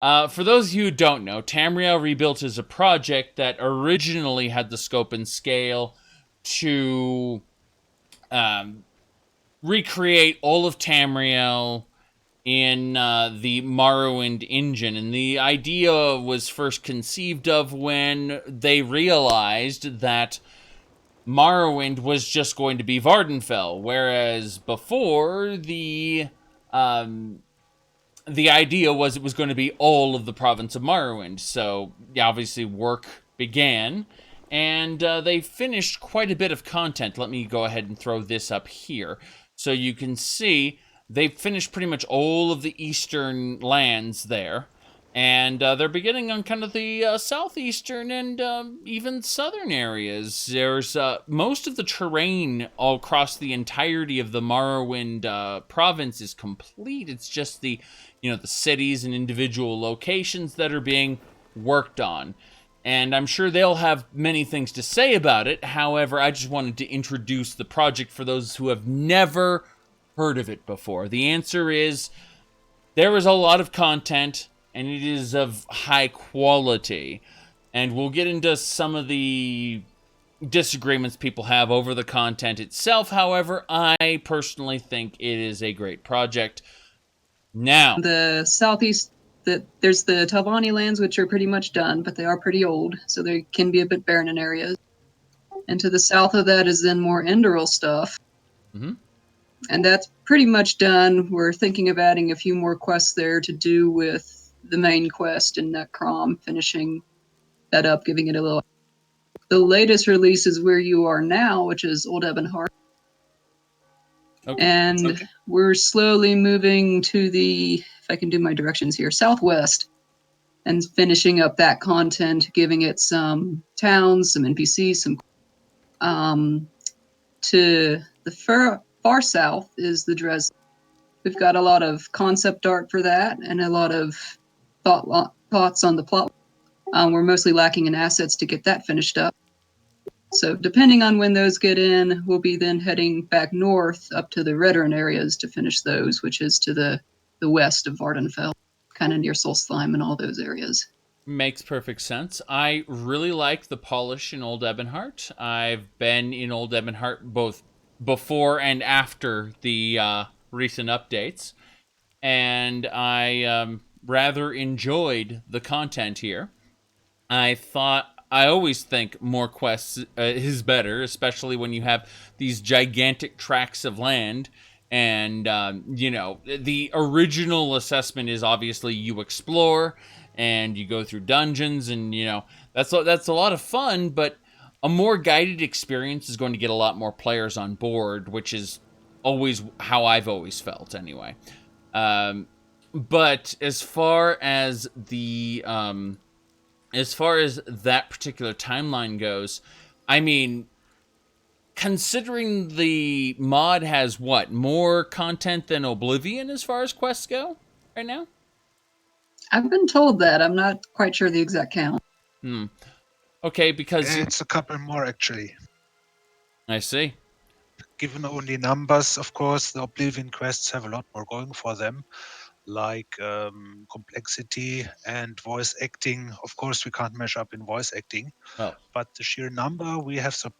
For those of you who don't know, Tamriel Rebuilt is a project that originally had the scope and scale to um, recreate all of Tamriel in the Morrowind engine. And the idea was first conceived of when they realized that Morrowind was just going to be Vardenfell, whereas before the idea was it was going to be all of the province of Morrowind. So, yeah, obviously work began, and they finished quite a bit of content. Let me go ahead and throw this up here. So you can see they finished pretty much all of the eastern lands there. And they're beginning on kind of the southeastern and even southern areas. There's most of the terrain all across the entirety of the Morrowind province is complete. It's just the cities and individual locations that are being worked on. And I'm sure they'll have many things to say about it. However, I just wanted to introduce the project for those who have never heard of it before. The answer is there is a lot of content, and it is of high quality. And we'll get into some of the disagreements people have over the content itself. However, I personally think it is a great project. Now, the southeast, there's the Talvani lands, which are pretty much done, but they are pretty old, so they can be a bit barren in areas. And to the south of that is then more Indoril stuff. Mm-hmm. And that's pretty much done. We're thinking of adding a few more quests there to do with the main quest in Necrom, finishing that up, giving it a little. The latest release is where you are now, which is Old Ebonheart. Okay. And we're slowly moving to the, if I can do my directions here, southwest, and finishing up that content, giving it some towns, some NPCs, some. To the far south is the Dres. We've got a lot of concept art for that and a lot of thoughts on the plot. We're mostly lacking in assets to get that finished up. So depending on when those get in, we'll be then heading back north up to the Redern areas to finish those, which is to the west of Vardenfell, kind of near Solstheim and all those areas. Makes perfect sense. I really like the polish in Old Ebonheart. I've been in Old Ebonheart both before and after the recent updates, and I rather enjoyed the content here. I always think more quests is better, especially when you have these gigantic tracts of land. And, the original assessment is obviously you explore and you go through dungeons, and, that's a lot of fun, but a more guided experience is going to get a lot more players on board, which is always how I've always felt anyway. But as far as that particular timeline goes, I mean, considering the mod has more content than Oblivion as far as quests go right now? I've been told that. I'm not quite sure the exact count. Okay, because it's a couple more actually. I see. Given only numbers, of course, the Oblivion quests have a lot more going for them, like complexity and voice acting. Of course, we can't measure up in voice acting, but the sheer number we have some.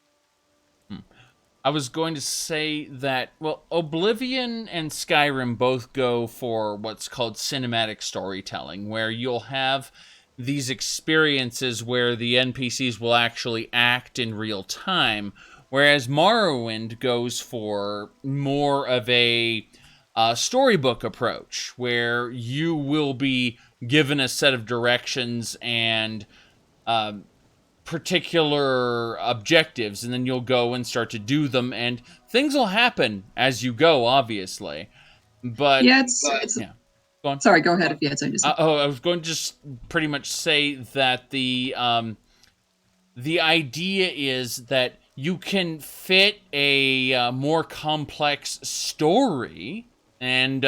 I was going to say that, Oblivion and Skyrim both go for what's called cinematic storytelling, where you'll have these experiences where the NPCs will actually act in real time, whereas Morrowind goes for more of a storybook approach, where you will be given a set of directions and particular objectives, and then you'll go and start to do them, and things will happen as you go, obviously. But yeah, go on. Sorry, go ahead if you had something to say. I was going to just pretty much say that the idea is that you can fit a more complex story and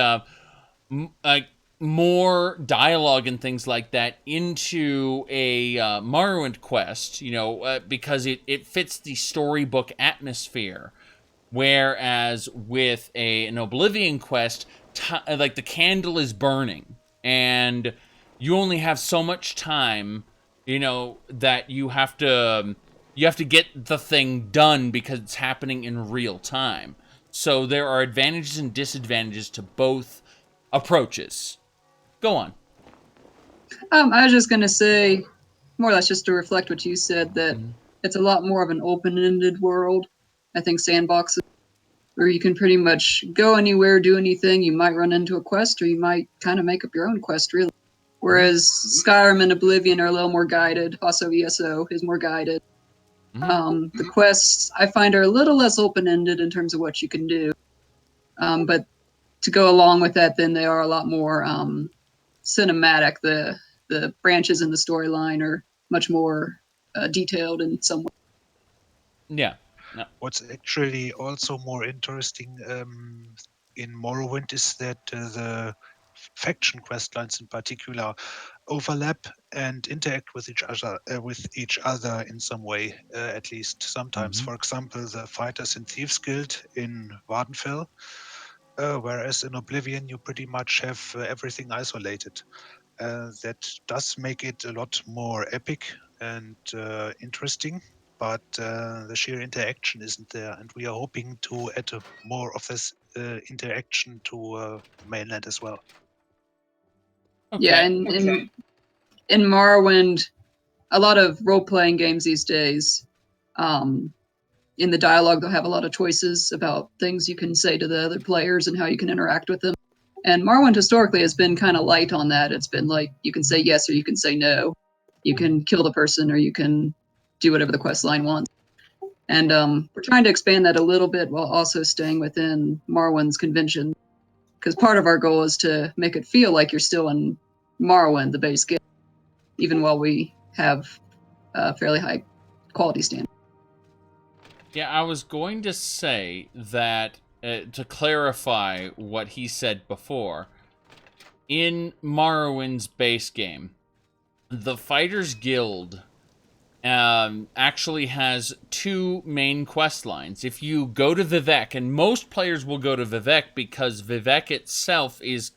more dialogue and things like that into a Morrowind quest, because it fits the storybook atmosphere. Whereas with an Oblivion quest, like the candle is burning, and you only have so much time, that you have to get the thing done because it's happening in real time. So there are advantages and disadvantages to both approaches. Go on. I was just going to say, more or less just to reflect what you said, that Mhm. it's a lot more of an open-ended world. I think sandboxes, where you can pretty much go anywhere, do anything. You might run into a quest, or you might kind of make up your own quest, really. Whereas Skyrim and Oblivion are a little more guided. Also, ESO is more guided. The quests, I find, are a little less open-ended in terms of what you can do. But to go along with that, then they are a lot more cinematic. The branches in the storyline are much more detailed in some way. Yeah. No. What's actually also more interesting in Morrowind is that the faction quest lines in particular overlap and interact with each other in some way, at least sometimes. For example, the Fighters and Thieves Guild in Vardenfell, whereas in Oblivion you pretty much have everything isolated. That does make it a lot more epic and interesting, but the sheer interaction isn't there, and we are hoping to add more of this interaction to mainland as well. Yeah, Okay. and in Morrowind, a lot of role-playing games these days, in the dialogue, they'll have a lot of choices about things you can say to the other players and how you can interact with them. And Morrowind historically has been kind of light on that. It's been like you can say yes or you can say no. You can kill the person or you can do whatever the quest line wants. And we're trying to expand that a little bit while also staying within Morrowind's convention. Because part of our goal is to make it feel like you're still in Morrowind, the base game, even while we have fairly high quality standards. Yeah, I was going to say that to clarify what he said before, in Morrowind's base game, the Fighters Guild actually has two main quest lines. If you go to Vivec, and most players will go to Vivec because Vivec itself is,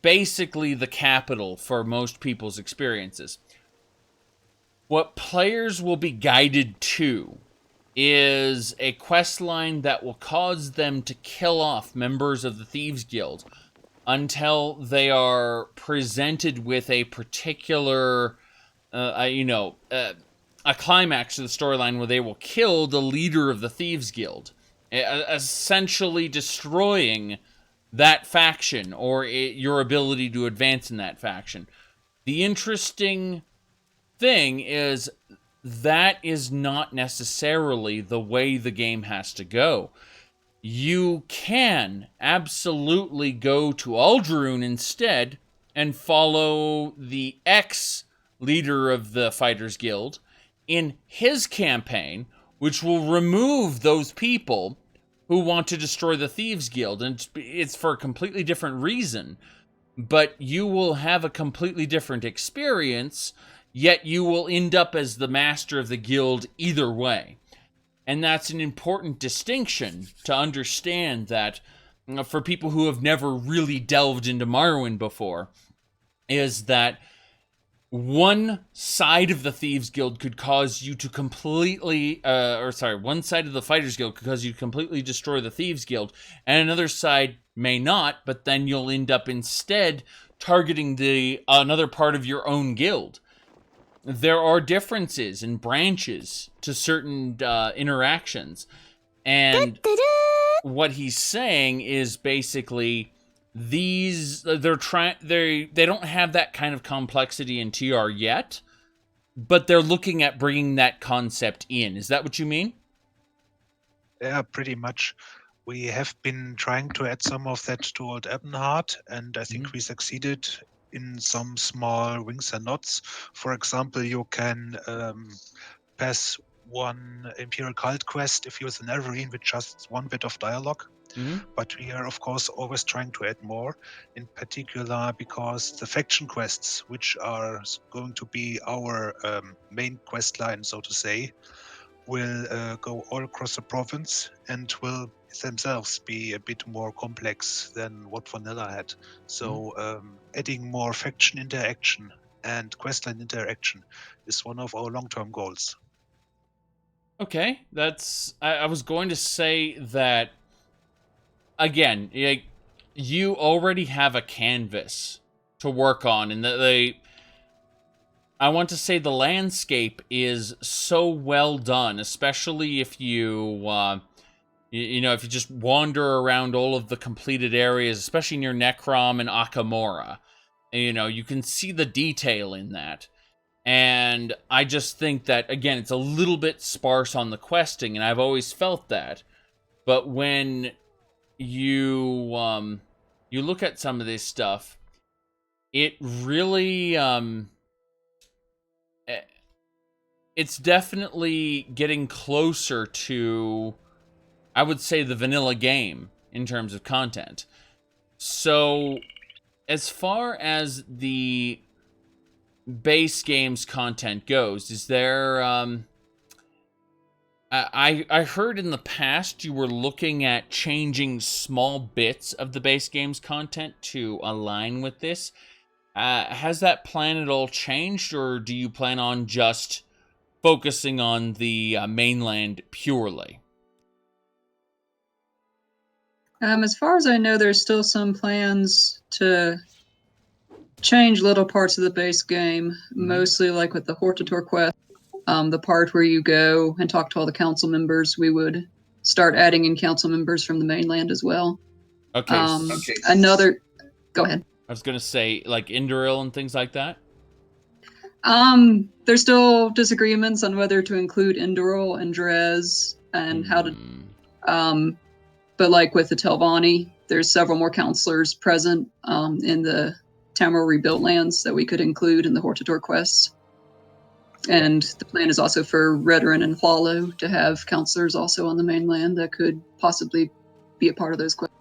basically the capital for most people's experiences. What players will be guided to is a quest line that will cause them to kill off members of the Thieves Guild until they are presented with a particular, a climax of the storyline where they will kill the leader of the Thieves Guild, essentially destroying that faction or your ability to advance in that faction. The interesting thing is that is not necessarily the way the game has to go. You can absolutely go to Aldraun instead and follow the ex-leader of the Fighters Guild in his campaign, which will remove those people who want to destroy the Thieves Guild. And it's for a completely different reason. But you will have a completely different experience, yet you will end up as the master of the guild either way. And that's an important distinction to understand, that for people who have never really delved into Morrowind before, is that one side of the Thieves Guild could cause you to completely, one side of the Fighters Guild could cause you to completely destroy the Thieves Guild, and another side may not, but then you'll end up instead targeting another part of your own guild. There are differences and branches to certain interactions, and what he's saying is basically they don't have that kind of complexity in TR yet, but they're looking at bringing that concept in. Is that what you mean? Yeah, pretty much. We have been trying to add some of that to Old Ebonheart, and I think we succeeded in some small wings and nods. For example, you can pass one Imperial cult quest if you're the Neverine with just one bit of dialogue. But we are, of course, always trying to add more, in particular because the faction quests, which are going to be our main quest line, so to say, will go all across the province and will themselves be a bit more complex than what Vanilla had. So adding more faction interaction and questline interaction is one of our long-term goals. Okay, that's. I was going to say that again. You already have a canvas to work on, and I want to say the landscape is so well done, especially if you, if you just wander around all of the completed areas, especially near Necrom and Akamora. You can see the detail in that. And I just think that, again, it's a little bit sparse on the questing, and I've always felt that. But when you look at some of this stuff, it really, it's definitely getting closer to, I would say, the vanilla game in terms of content. So, as far as the base game's content goes, is there, I heard in the past you were looking at changing small bits of the base game's content to align with this. Has that plan at all changed, or do you plan on just focusing on the mainland purely? As far as I know, there's still some plans to change little parts of the base game, mostly like with the Hortator quest, the part where you go and talk to all the council members. We would start adding in council members from the mainland as well. Okay. Go ahead. I was gonna say like Indoril and things like that. There's still disagreements on whether to include Indoril and Dres and how to. But like with the Telvanni, there's several more counselors present in the Tamriel Rebuilt lands that we could include in the Hortator quests. And the plan is also for Redoran and Follow to have counselors also on the mainland that could possibly be a part of those quests.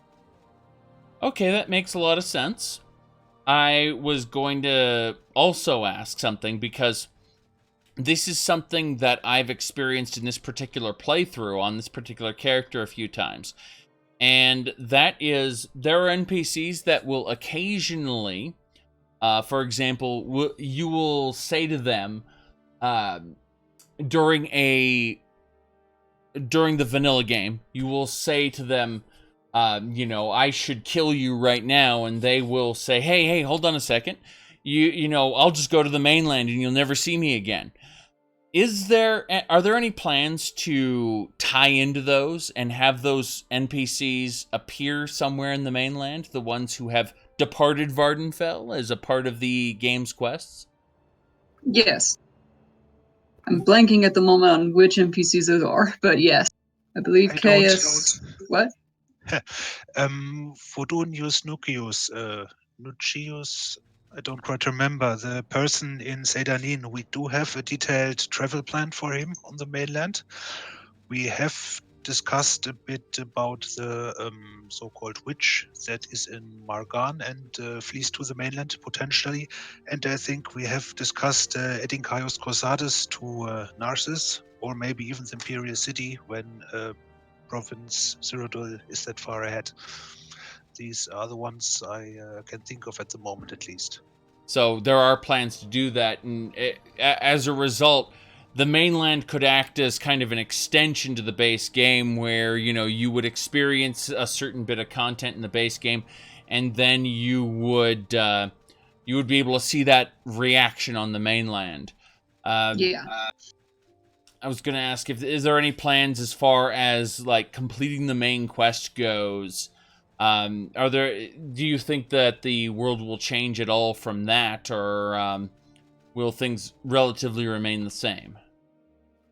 Okay, that makes a lot of sense. I was going to also ask something because this is something that I've experienced in this particular playthrough on this particular character a few times. And that is, there are NPCs that will occasionally, for example, you will say to them during the vanilla game, you will say to them, I should kill you right now, and they will say, hey, hold on a second. I'll just go to the mainland and you'll never see me again. Are there any plans to tie into those and have those NPCs appear somewhere in the mainland, the ones who have departed Vardenfell as a part of the game's quests? Yes. I'm blanking at the moment on which NPCs those are, but yes. I believe KS... What? Vodunius Nucius, I don't quite remember, the person in Sedanin. We do have a detailed travel plan for him on the mainland. We have discussed a bit about the so-called witch that is in Margan and flees to the mainland potentially. And I think we have discussed adding Caius Corsades to Narcissus, or maybe even the Imperial City when province Cyrodiil is that far ahead. These are the ones I can think of at the moment, at least. So there are plans to do that, and as a result, the mainland could act as kind of an extension to the base game, where you would experience a certain bit of content in the base game, and then you would be able to see that reaction on the mainland. Yeah. I was going to ask is there any plans as far as like completing the main quest goes? Do you think that the world will change at all from that, or will things relatively remain the same?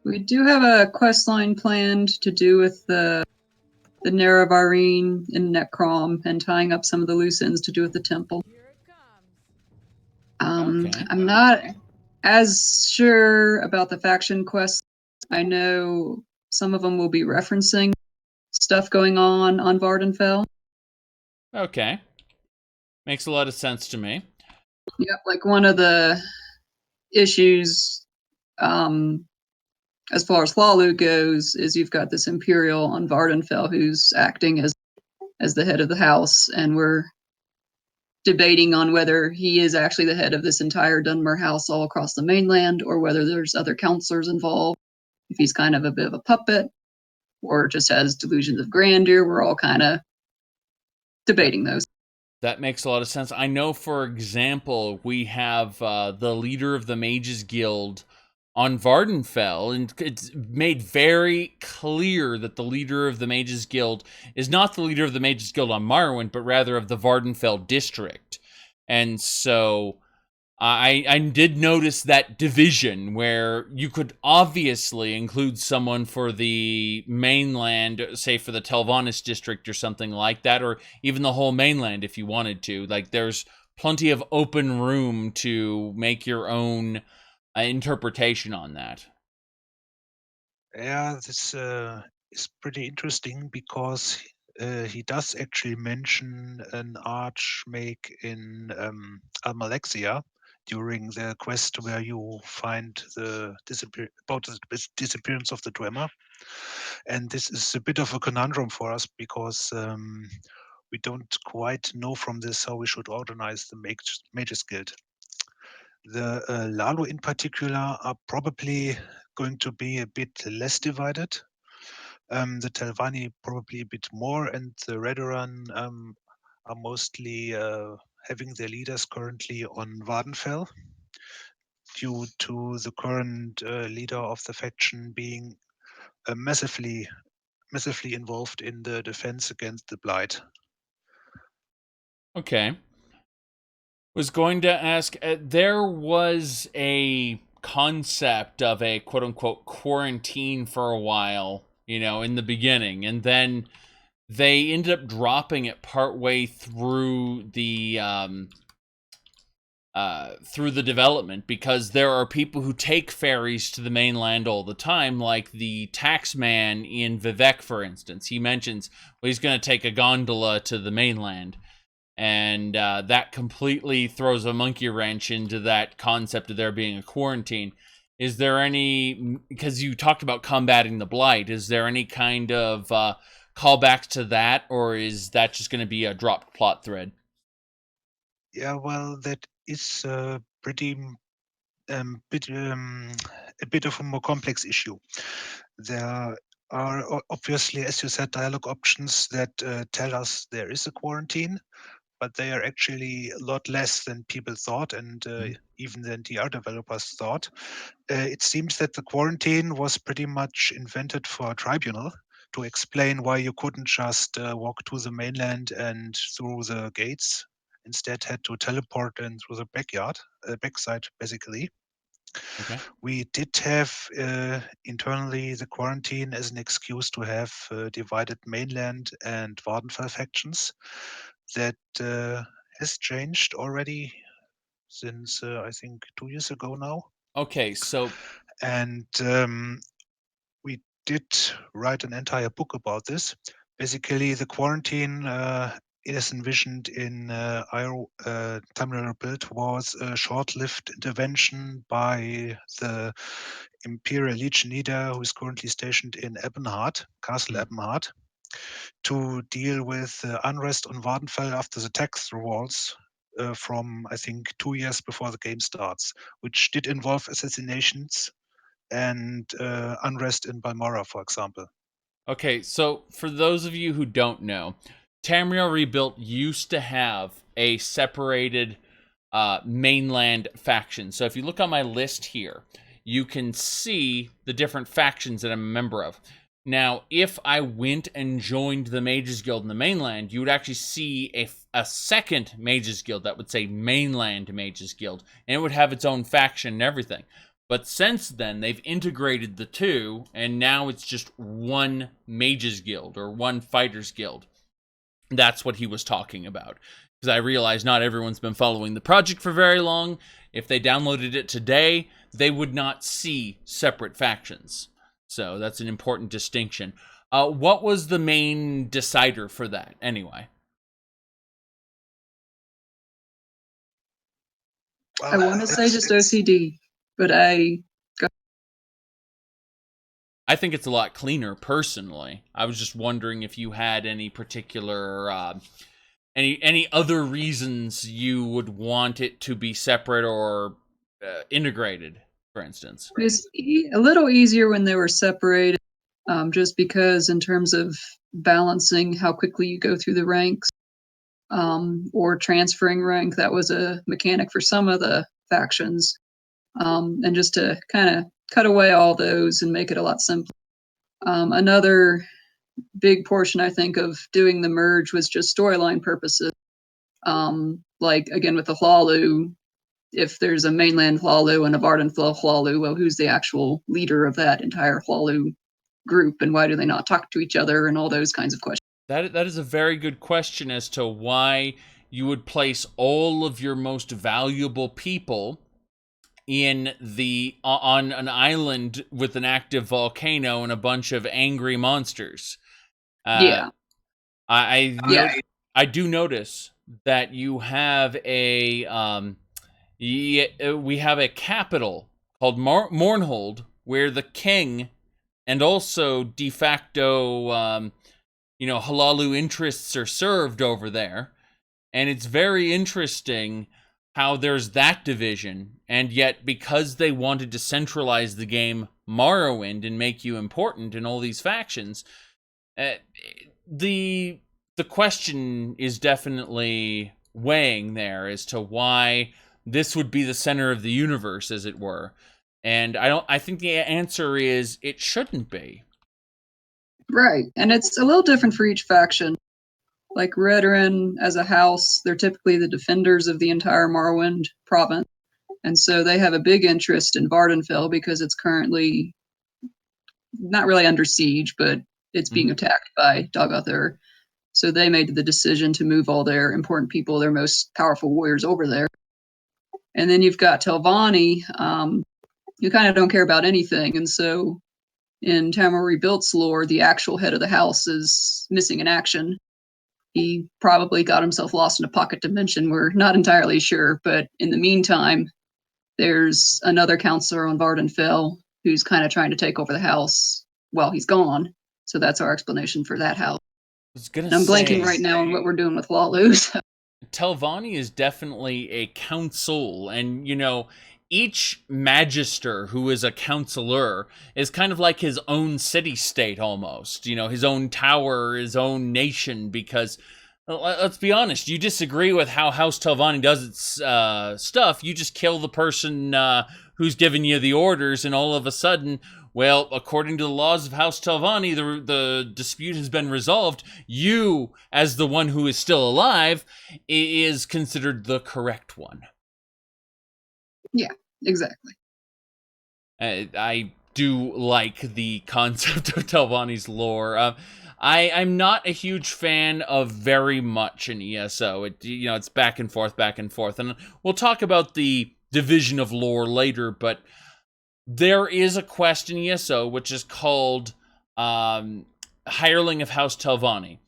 We do have a quest line planned to do with the Nerevarine in Necrom and tying up some of the loose ends to do with the temple. Okay. I'm not as sure about the faction quests. I know some of them will be referencing stuff going on Vardenfell. Okay. Makes a lot of sense to me. Yep, like one of the issues as far as Hlalu goes, is you've got this Imperial on Vardenfell who's acting as the head of the house, and we're debating on whether he is actually the head of this entire Dunmer house all across the mainland, or whether there's other counselors involved, if he's kind of a bit of a puppet, or just has delusions of grandeur. We're all kind of debating those. That makes a lot of sense. I know, for example, we have the leader of the Mages Guild on Vardenfell, and it's made very clear that the leader of the Mages Guild is not the leader of the Mages Guild on Morrowind, but rather of the Vardenfell district. And so I did notice that division where you could obviously include someone for the mainland, say for the Telvannis district or something like that, or even the whole mainland if you wanted to. Like, there's plenty of open room to make your own interpretation on that. Yeah, this is pretty interesting because he does actually mention an archmage in Almalexia during the quest where you find the disappearance of the Dwemer. And this is a bit of a conundrum for us because we don't quite know from this how we should organize the Mages Guild. The Lalo in particular are probably going to be a bit less divided. The Telvanni probably a bit more, and the Redoran are mostly having their leaders currently on Vardenfell due to the current leader of the faction being massively involved in the defense against the Blight. Okay. Was going to ask, there was a concept of a quote-unquote quarantine for a while, in the beginning, and then they ended up dropping it partway through the development, because there are people who take ferries to the mainland all the time, like the taxman in Vivek, for instance. He mentions, well, he's going to take a gondola to the mainland, and that completely throws a monkey wrench into that concept of there being a quarantine. Is there any, because you talked about combating the Blight, is there any kind of callbacks to that, or is that just going to be a dropped plot thread? Yeah, well, that is pretty a bit of a more complex issue. There are obviously, as you said, dialogue options that tell us there is a quarantine, but they are actually a lot less than people thought, and even than TR developers thought. It seems that the quarantine was pretty much invented for a tribunal to explain why you couldn't just walk to the mainland and through the gates. Instead, had to teleport in through the backside, basically. Okay. We did have internally the quarantine as an excuse to have divided mainland and Vardenfell factions. That has changed already since I think 2 years ago now. Okay, so And we did write an entire book about this. Basically, the quarantine as envisioned in Tamriel Rebuilt was a short-lived intervention by the Imperial Legion leader who is currently stationed in Ebenhard, Castle Ebenhard, to deal with unrest on Vardenfell after the tax revolts from, I think, 2 years before the game starts, which did involve assassinations and unrest in Balmora, for example. Okay, so for those of you who don't know, Tamriel Rebuilt used to have a separated mainland faction. So if you look on my list here, you can see the different factions that I'm a member of. Now, if I went and joined the Mages Guild in the mainland, you would actually see a second Mages Guild that would say Mainland Mages Guild, and it would have its own faction and everything. But since then, they've integrated the two, and now it's just one Mages Guild or one Fighters Guild. That's what he was talking about. Because I realize not everyone's been following the project for very long. If they downloaded it today, they would not see separate factions. So that's an important distinction. What was the main decider for that, anyway? I want to say just OCD, but I I think it's a lot cleaner, personally. I was just wondering if you had any particular, any other reasons you would want it to be separate or integrated, for instance. It was a little easier when they were separated, just because in terms of balancing how quickly you go through the ranks, or transferring rank, that was a mechanic for some of the factions. And just to kind of cut away all those and make it a lot simpler. Another big portion, I think, of doing the merge was just storyline purposes. Like, again, with the Hlalu, if there's a mainland Hlalu and a Vardenfell Hlalu, well, who's the actual leader of that entire Hlalu group, and why do they not talk to each other, and all those kinds of questions. That is a very good question as to why you would place all of your most valuable people in on an island with an active volcano and a bunch of angry monsters. Yeah. I do notice that you have we have a capital called Mournhold, where the king and also de facto Hlalu interests are served over there. And it's very interesting how there's that division, and yet because they wanted to centralize the game Morrowind and make you important in all these factions, the question is definitely weighing there as to why this would be the center of the universe, as it were. And I think the answer is it shouldn't be. Right, and it's a little different for each faction. Like Redoran, as a house, they're typically the defenders of the entire Morrowind province. And so they have a big interest in Vardenfell because it's currently not really under siege, but it's being attacked by Dagothr. So they made the decision to move all their important people, their most powerful warriors, over there. And then you've got Telvanni, who kind of don't care about anything. And so in Tamriel Rebuilt's lore, the actual head of the house is missing in action. He probably got himself lost in a pocket dimension. We're not entirely sure, but in the meantime, there's another counselor on Vardenfell who's kind of trying to take over the house while he's gone. So that's our explanation for that house. And I'm blanking right now on what we're doing with Hlalu. Telvanni is definitely a council, and each magister who is a counselor is kind of like his own city-state almost, his own tower, his own nation, because let's be honest, you disagree with how House Telvanni does its stuff, you just kill the person who's giving you the orders, and all of a sudden, well, according to the laws of House Telvanni, the dispute has been resolved. You, as the one who is still alive, is considered the correct one. Yeah, exactly. I do like the concept of Telvanni's lore. I'm not a huge fan of very much in ESO. It's back and forth, and we'll talk about the division of lore later. But there is a quest in ESO which is called Hireling of House Telvanni,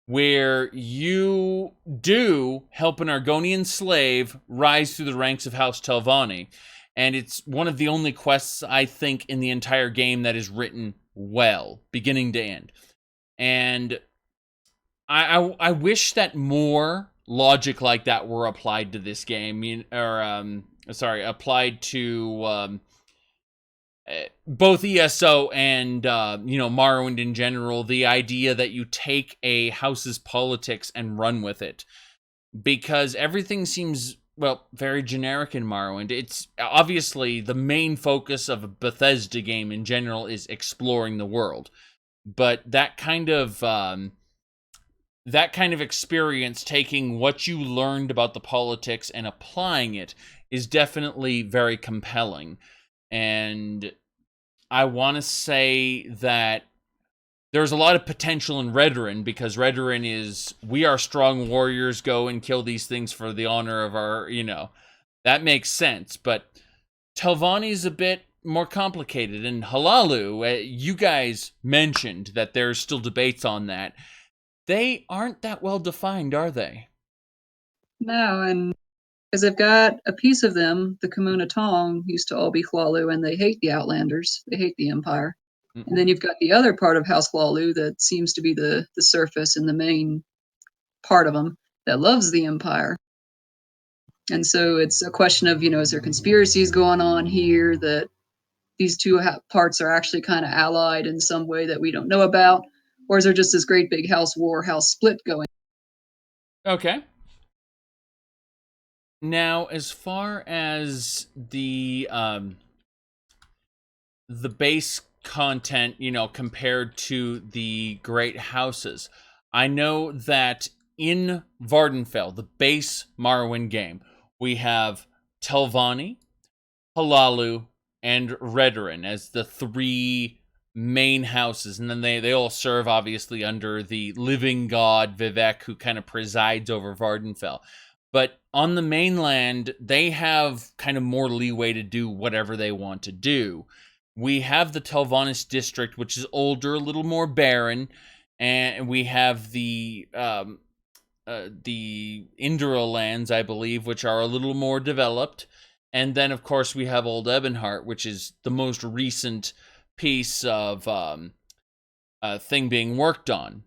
where you do help an Argonian slave rise through the ranks of House Telvanni. And it's one of the only quests, I think, in the entire game that is written well, beginning to end. And I wish that more logic like that were applied to this game, applied to both ESO and Morrowind in general. The idea that you take a house's politics and run with it, because everything seems very generic in Morrowind. It's obviously the main focus of a Bethesda game in general is exploring the world, but that kind of experience, taking what you learned about the politics and applying it, is definitely very compelling. And I want to say that there's a lot of potential in Redoran, because Redoran is, we are strong warriors, go and kill these things for the honor of our, that makes sense. But Telvanni is a bit more complicated. And Hlalu, you guys mentioned that there's still debates on that. They aren't that well defined, are they? No, and because they've got a piece of them, the Kamuna Tong used to all be Hlalu, and they hate the Outlanders. They hate the Empire. And then you've got the other part of House Lalu that seems to be the surface and the main part of them that loves the Empire. And so it's a question of, is there conspiracies going on here that these two parts are actually kind of allied in some way that we don't know about? Or is there just this great big house war, house split going? Okay. Now, as far as the base content, compared to the great houses, I know that in Vardenfell, the base Morrowind game, we have Telvanni, Halalu, and Redoran as the three main houses, and then they all serve obviously under the living god Vivek, who kind of presides over Vardenfell. But on the mainland, they have kind of more leeway to do whatever they want to do. We have the Telvannis district, which is older, a little more barren, and we have the Indoril lands, I believe, which are a little more developed. And then, of course, we have Old Ebonheart, which is the most recent piece of thing being worked on.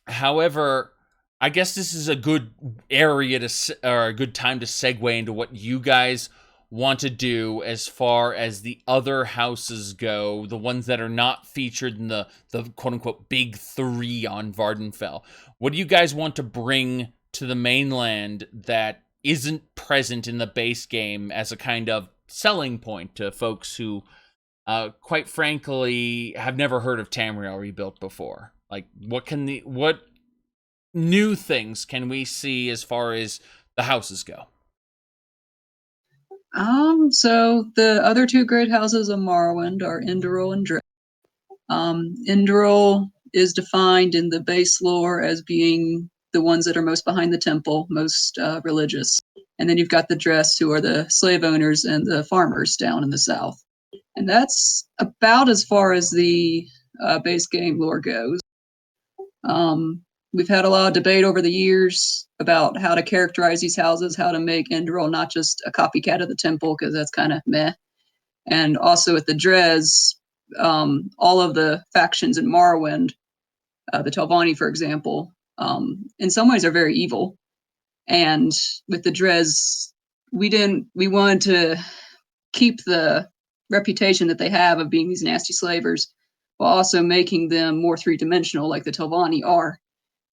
However, I guess this is a good area or a good time to segue into what you guys want to do as far as the other houses go, the ones that are not featured in the quote-unquote big three on Vardenfell. What do you guys want to bring to the mainland that isn't present in the base game as a kind of selling point to folks who, quite frankly, have never heard of Tamriel Rebuilt before? Like, what new things can we see as far as the houses go? So the other two great houses of Morrowind are Indoril and Dres. Indoril is defined in the base lore as being the ones that are most behind the temple, most religious. And then you've got the Dres, who are the slave owners and the farmers down in the south. And that's about as far as the base game lore goes. We've had a lot of debate over the years about how to characterize these houses, how to make Indoril not just a copycat of the temple, because that's kind of meh. And also with the Dres, all of the factions in Morrowind, the Telvanni, for example, in some ways are very evil. And with the Dres, we wanted to keep the reputation that they have of being these nasty slavers, while also making them more three-dimensional like the Telvanni are.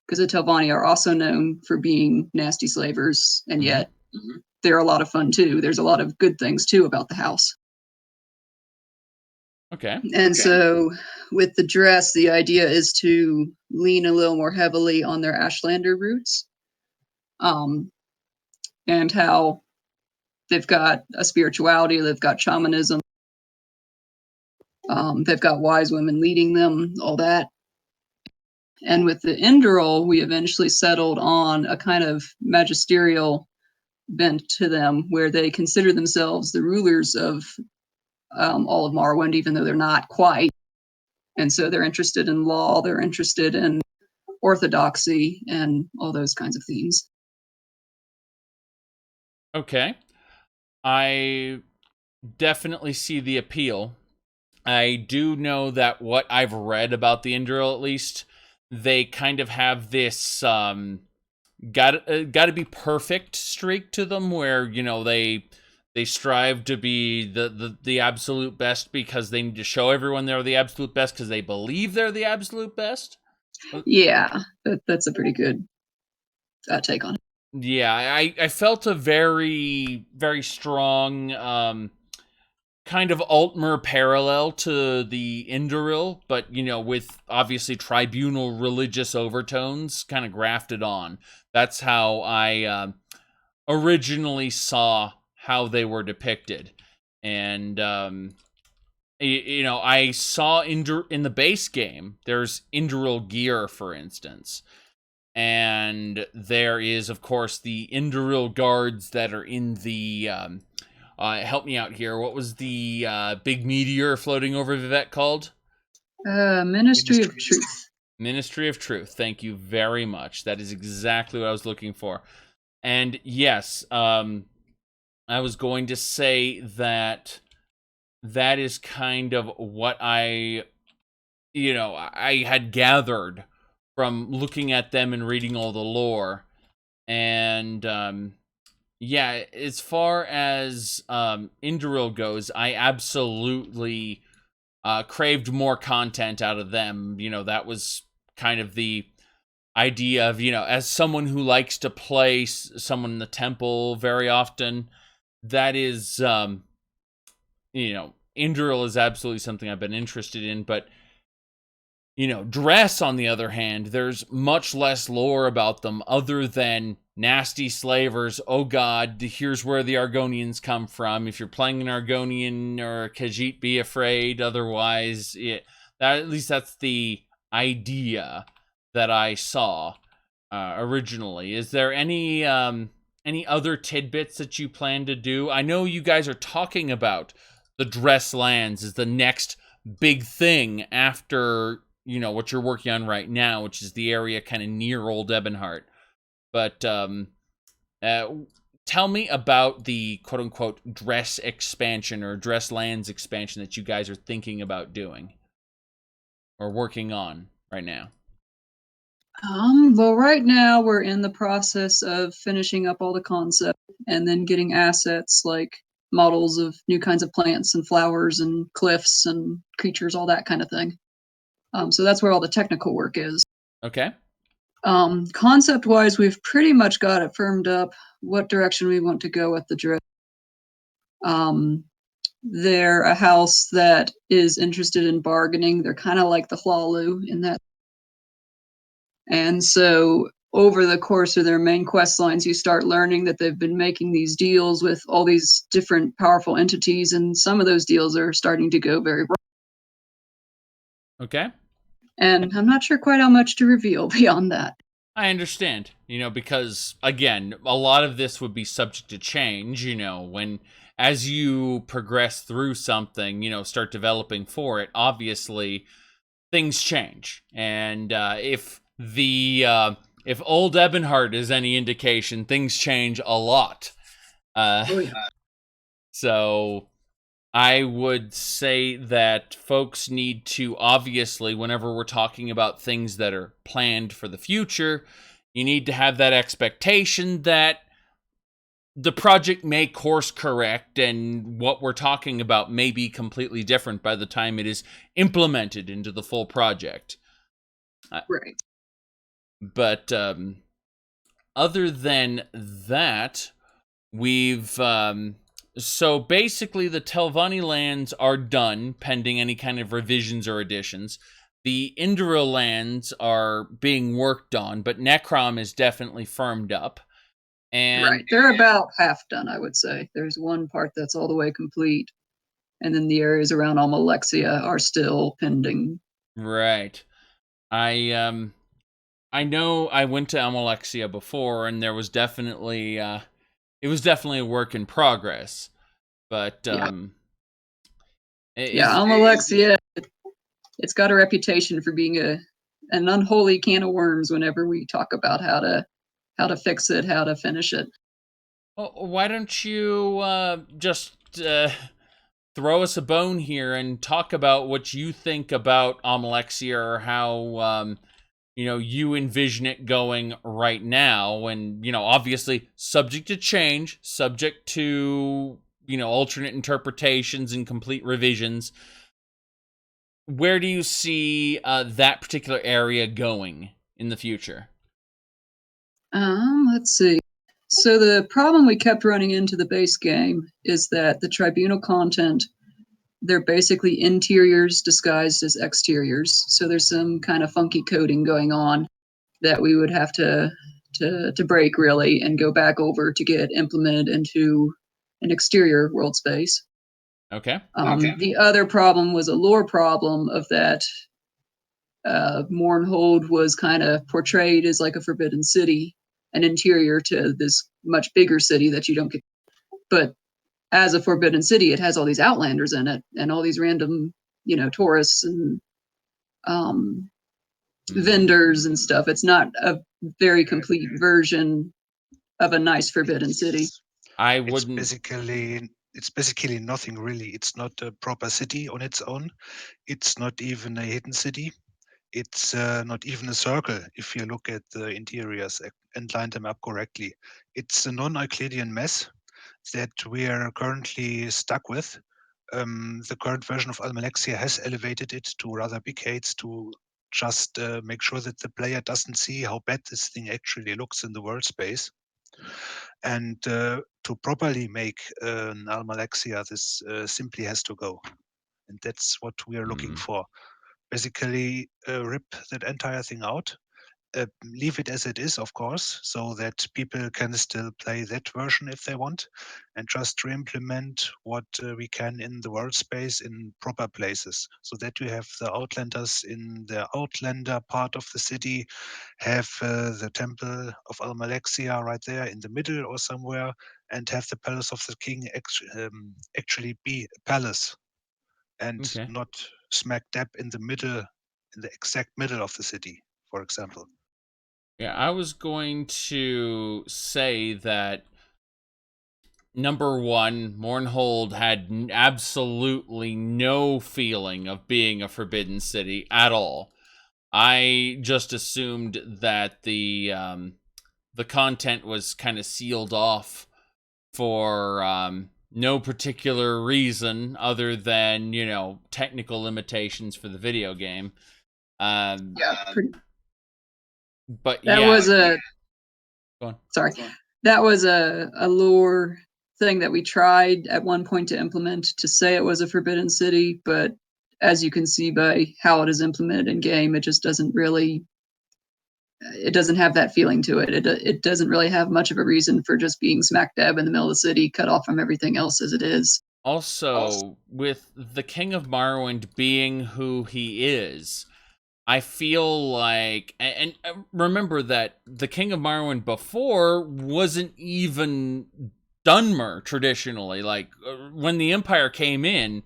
Because the Telvanni are also known for being nasty slavers, and yet they're a lot of fun too. There's a lot of good things too about the house. Okay. And so with the Dres, the idea is to lean a little more heavily on their Ashlander roots, and how they've got a spirituality, they've got shamanism, they've got wise women leading them, all that. And with the Indoril, we eventually settled on a kind of magisterial bent to them, where they consider themselves the rulers of all of Morrowind, even though they're not quite. And so they're interested in law, they're interested in orthodoxy, and all those kinds of themes. Okay. I definitely see the appeal. I do know that what I've read about the Indoril, at least, they kind of have this gotta be perfect streak to them, where they strive to be the absolute best because they need to show everyone they're the absolute best because they believe they're the absolute best. Yeah, that's a pretty good take on it. Yeah, I felt a very, very strong kind of Altmer parallel to the Indoril, but, with obviously tribunal religious overtones kind of grafted on. That's how I originally saw how they were depicted. And, I saw in the base game, there's Indoril gear, for instance. And there is, of course, the Indoril guards that are in the... help me out here. What was the big meteor floating over Vivek called? Ministry of Truth. Ministry of Truth. Thank you very much. That is exactly what I was looking for. And yes, I was going to say that is kind of what I I had gathered from looking at them and reading all the lore. And yeah, as far as Indoril goes, I absolutely craved more content out of them. That was kind of the idea of, as someone who likes to play someone in the temple very often, that is, Indoril is absolutely something I've been interested in. But Dres, on the other hand, there's much less lore about them other than nasty slavers. Oh god, here's where the Argonians come from. If you're playing an Argonian or a Khajiit, be afraid. Otherwise, at least that's the idea that I saw originally. Is there any other tidbits that you plan to do? I know you guys are talking about the Dres lands as the next big thing after what you're working on right now, which is the area kind of near Old Ebonheart. But tell me about the quote-unquote Dres expansion or Dres lands expansion that you guys are thinking about doing or working on right now. Well, right now we're in the process of finishing up all the concept and then getting assets like models of new kinds of plants and flowers and cliffs and creatures, all that kind of thing. So that's where all the technical work is. Okay. Concept-wise, we've pretty much got it firmed up what direction we want to go with the Dres. They're a house that is interested in bargaining. They're kind of like the Hlalu in that. And so over the course of their main quest lines, you start learning that they've been making these deals with all these different powerful entities, and some of those deals are starting to go very wrong. Okay. And I'm not sure quite how much to reveal beyond that. I understand, because, again, a lot of this would be subject to change, when as you progress through something, start developing for it, obviously things change. And if Old Ebonheart is any indication, things change a lot. Oh, yeah. So I would say that folks need to, obviously, whenever we're talking about things that are planned for the future, you need to have that expectation that the project may course correct and what we're talking about may be completely different by the time it is implemented into the full project. Right. But other than that, we've... So basically, the Telvanni lands are done, pending any kind of revisions or additions. The Indoril lands are being worked on, but Necrom is definitely firmed up. And right. They're about half done, I would say. There's one part that's all the way complete, and then the areas around Almalexia are still pending. Right. I know I went to Almalexia before, and there was definitely it was definitely a work in progress. But Almalexia, it's got a reputation for being an unholy can of worms whenever we talk about how to fix it, how to finish it. Well, why don't you just throw us a bone here and talk about what you think about Almalexia, or how you envision it going right now, and obviously subject to change, subject to alternate interpretations and complete revisions. Where do you see that particular area going in the future? Let's see. So the problem we kept running into the base game is that the tribunal content, they're basically interiors disguised as exteriors. So there's some kind of funky coding going on that we would have to break, really, and go back over to get implemented into an exterior world space. Okay. The other problem was a lore problem of that Mournhold was kind of portrayed as like a forbidden city, an interior to this much bigger city that you don't get. But as a forbidden city, it has all these outlanders in it and all these random, tourists and vendors and stuff. It's not a very complete version of a nice forbidden city. It's basically it's basically nothing really. It's not a proper city on its own. It's not even a hidden city. It's not even a circle if you look at the interiors and line them up correctly. It's a non-Euclidean mess that we are currently stuck with. The current version of Almalexia has elevated it to rather big heights to just make sure that the player doesn't see how bad this thing actually looks in the world space. And to properly make an Almalexia, this simply has to go. And that's what we are looking for. Basically, rip that entire thing out, leave it as it is, of course, so that people can still play that version if they want, and just re-implement what we can in the world space in proper places, so that we have the Outlanders in the Outlander part of the city, have the Temple of Almalexia right there in the middle or somewhere, and have the Palace of the King actually be a palace and Okay. not smack dab in the middle, in the exact middle of the city, for example. Yeah, I was going to say that number one, Mournhold had absolutely no feeling of being a forbidden city at all. I just assumed that the content was kind of sealed off for no particular reason other than, you know, technical limitations for the video game. Yeah, But that yeah, was a go on. sorry. That was a lore thing that we tried at one point to implement to say it was a forbidden city, but as you can see by how it is implemented in game, it just doesn't really. It doesn't have that feeling to it. It doesn't really have much of a reason for just being smack dab in the middle of the city, cut off from everything else as it is. Also, with the King of Morrowind being who he is, I feel like, and remember that the King of Morrowind before wasn't even Dunmer traditionally. Like when the Empire came in,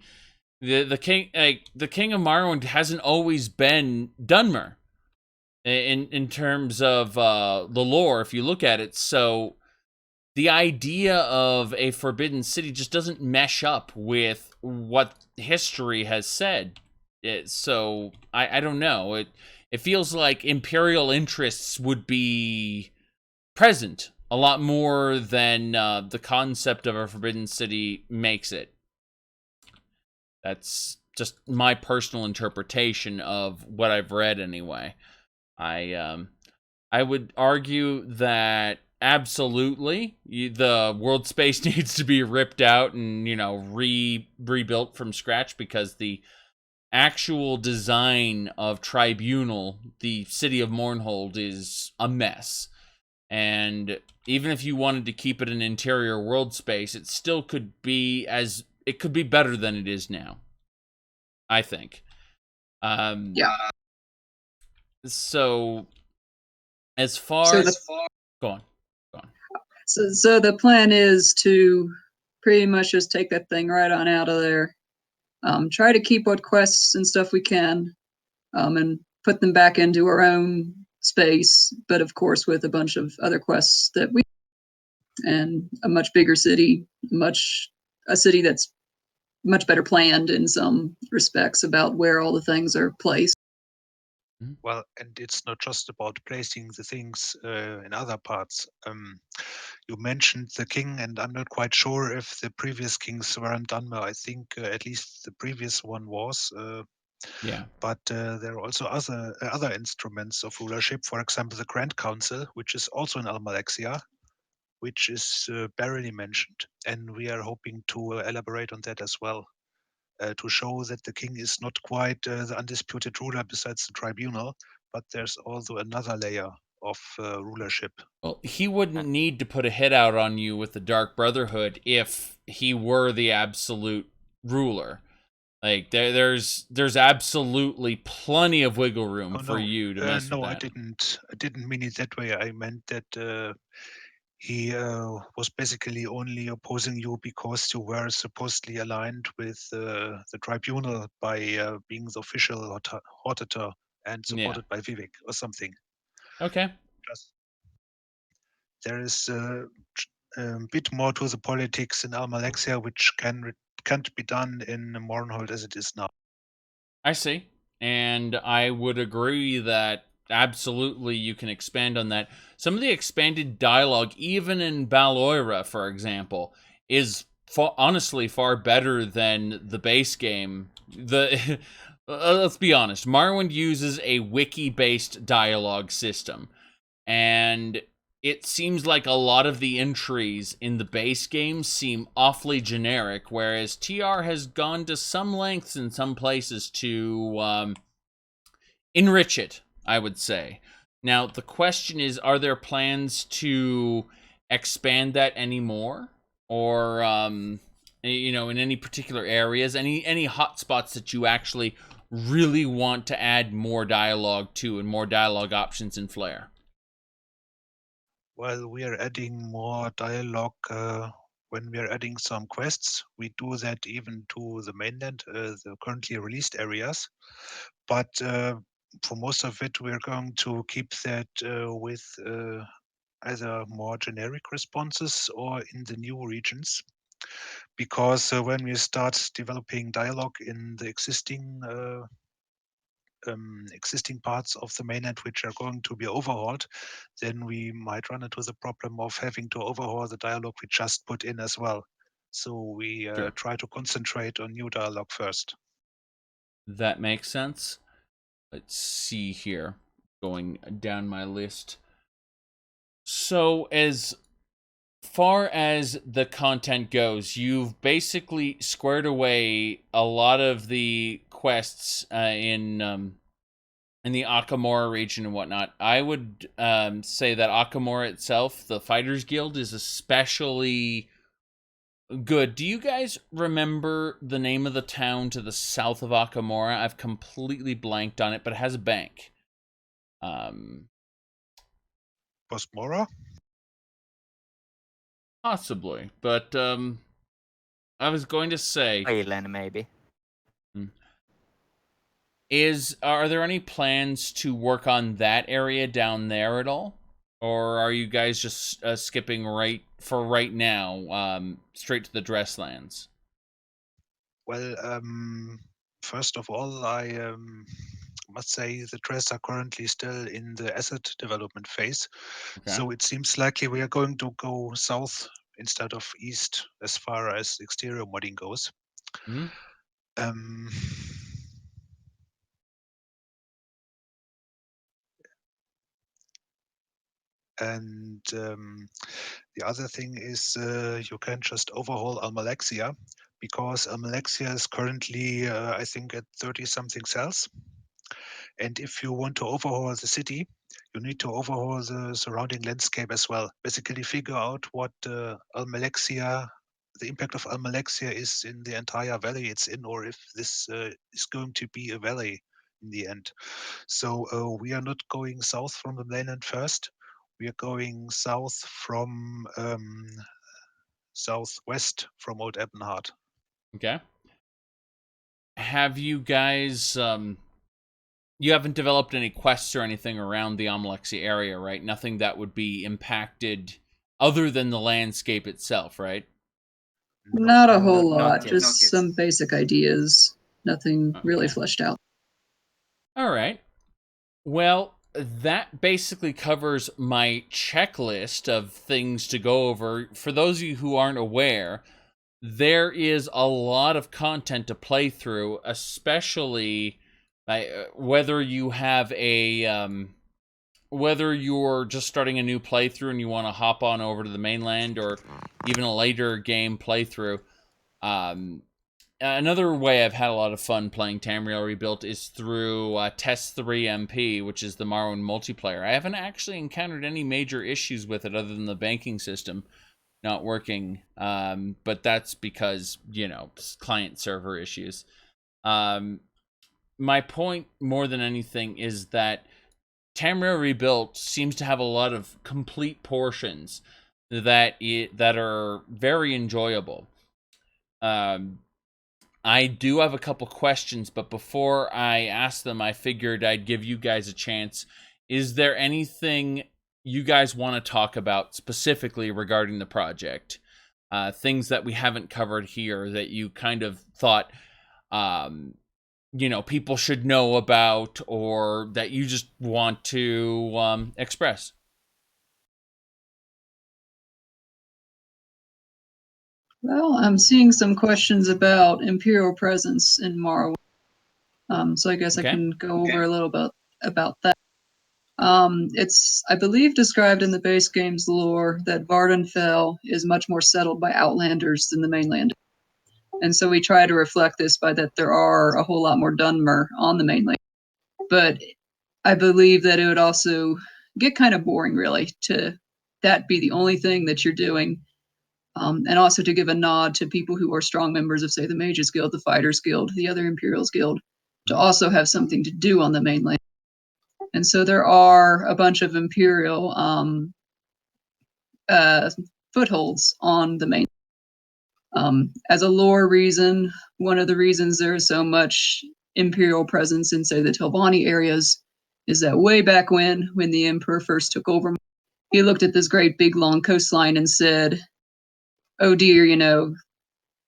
the king the King of Morrowind hasn't always been Dunmer in terms of the lore. If you look at it, so the idea of a forbidden city just doesn't mesh up with what history has said. So I don't know. It feels like Imperial interests would be present a lot more than the concept of a forbidden city makes it. That's just my personal interpretation of what I've read anyway. I would argue that absolutely the world space needs to be ripped out and, you know, rebuilt from scratch, because the actual design of Tribunal, the city of Mournhold, is a mess. And even if you wanted to keep it an interior world space, it still could be better than it is now, I think. Yeah. So as far So as go on. so the plan is to pretty much just take that thing right on out of there. Try to keep what quests and stuff we can, and put them back into our own space, but of course with a bunch of other quests that we and a much bigger city, a city that's much better planned in some respects about where all the things are placed. Well, and it's not just about placing the things in other parts. You mentioned the king, and I'm not quite sure if the previous kings were in Dunmer. I think at least the previous one was. Yeah. But there are also other instruments of rulership. For example, the Grand Council, which is also in Almalexia, which is barely mentioned, and we are hoping to elaborate on that as well. To show that the king is not quite the undisputed ruler besides the tribunal, but there's also another layer of rulership. Well, he wouldn't need to put a hit out on you with the Dark Brotherhood if he were the absolute ruler. Like there's absolutely plenty of wiggle room Oh for no, you to mess with no, I that. didn't. I didn't mean it that way. I meant that he was basically only opposing you because you were supposedly aligned with the tribunal by being the official auditor and Yeah. supported by Vivek or something. Okay. Just, there is bit more to the politics in Almalexia, which can't be done in Morrowind as it is now. I see. And I would agree that absolutely you can expand on that. Some of the expanded dialogue, even in Baloira, for example, is honestly far better than the base game. The let's be honest, Morrowind uses a wiki-based dialogue system, and it seems like a lot of the entries in the base game seem awfully generic, whereas TR has gone to some lengths in some places to enrich it, I would say. Now, the question is, are there plans to expand that anymore? Or, in any particular areas? Any hotspots that you actually really want to add more dialogue to and more dialogue options in Flare? Well, we are adding more dialogue when we are adding some quests. We do that even to the mainland, the currently released areas. But for most of it, we're going to keep that with either more generic responses or in the new regions. Because when we start developing dialogue in the existing parts of the mainland which are going to be overhauled, then we might run into the problem of having to overhaul the dialogue we just put in as well. So we Sure. try to concentrate on new dialogue first. That makes sense. Let's see here. Going down my list. So, as far as the content goes, you've basically squared away a lot of the quests in the Akamora region and whatnot. I would say that Akamora itself, the Fighters Guild, is especially good. Do you guys remember the name of the town to the south of Akamora? I've completely blanked on it, but it has a bank. Postmora? Possibly, but I was going to say, Mainland, maybe. are there any plans to work on that area down there at all, or are you guys just skipping right now, straight to the Dresslands? Well, first of all, I must say the Dres are currently still in the asset development phase. Okay. So it seems likely we are going to go south instead of east as far as exterior modding goes. Hmm. Um, and the other thing is you can just overhaul Almalexia because Almalexia is currently, I think, at 30 something cells. And if you want to overhaul the city, you need to overhaul the surrounding landscape as well. Basically, figure out what Almalexia, the impact of Almalexia is in the entire valley it's in, or if this is going to be a valley in the end. So we are not going south from the mainland first. We are going south from southwest from Old Ebenhard. Okay. Have you guys you haven't developed any quests or anything around the Almalexia area, right? Nothing that would be impacted other than the landscape itself, right? Not a whole Not lot, yet. just some basic ideas. Nothing really Okay. fleshed out. All right. Well, that basically covers my checklist of things to go over. For those of you who aren't aware, there is a lot of content to play through, especially whether you have whether you're just starting a new playthrough and you want to hop on over to the mainland, or even a later game playthrough. Another way I've had a lot of fun playing Tamriel Rebuilt is through Test 3 MP, which is the Morrowind multiplayer. I haven't actually encountered any major issues with it other than the banking system not working, but that's because, client server issues. My point more than anything is that Tamriel Rebuilt seems to have a lot of complete portions that are very enjoyable. I do have a couple questions, but before I ask them, I figured I'd give you guys a chance. Is there anything you guys want to talk about specifically regarding the project, things that we haven't covered here that you kind of thought, people should know about, or that you just want to express. Well, I'm seeing some questions about Imperial presence in Morrowind. So I guess I can go over a little bit about that. It's, I believe, described in the base game's lore that Vardenfell is much more settled by Outlanders than the mainland. And so we try to reflect this by that there are a whole lot more Dunmer on the mainland. But I believe that it would also get kind of boring, really, to that be the only thing that you're doing. And also to give a nod to people who are strong members of, say, the Mages Guild, the Fighters Guild, the other Imperials Guild, to also have something to do on the mainland. And so there are a bunch of Imperial footholds on the mainland. As a lore reason, one of the reasons there is so much Imperial presence in, say, the Telvanni areas is that way back when the Emperor first took over, he looked at this great big long coastline and said, oh dear,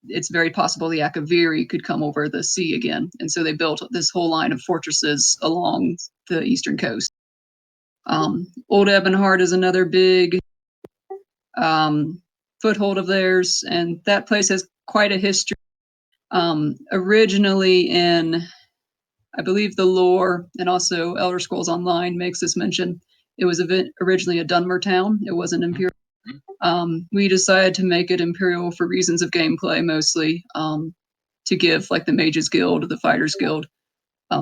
it's very possible the Akaviri could come over the sea again. And so they built this whole line of fortresses along the eastern coast. Old Ebonheart is another big foothold of theirs, and that place has quite a history. Originally in, I believe, the lore, and also Elder Scrolls Online makes this mention, it was originally a Dunmer town. It wasn't Imperial. We decided to make it Imperial for reasons of gameplay, mostly, to give, like, the Mages Guild, the Fighters Guild,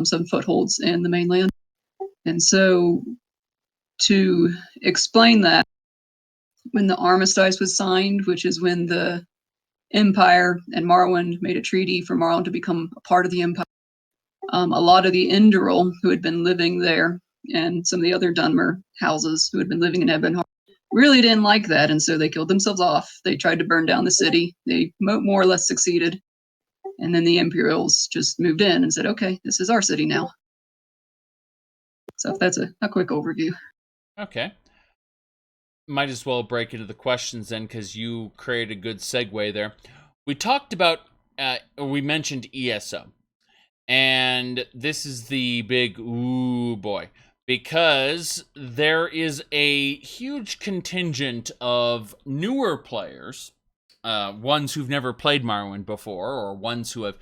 some footholds in the mainland. And so, to explain that, when the armistice was signed, which is when the Empire and Morrowind made a treaty for Morrowind to become a part of the Empire, a lot of the Indoril who had been living there, and some of the other Dunmer houses who had been living in Ebonheart, really didn't like that, and so they killed themselves off. They tried to burn down the city. They more or less succeeded. And then the Imperials just moved in and said, okay, this is our city now. So that's a quick overview. Okay. Might as well break into the questions then, because you created a good segue there. We talked about, we mentioned ESO. And this is the big, ooh boy, because there is a huge contingent of newer players, ones who've never played Morrowind before, or ones who have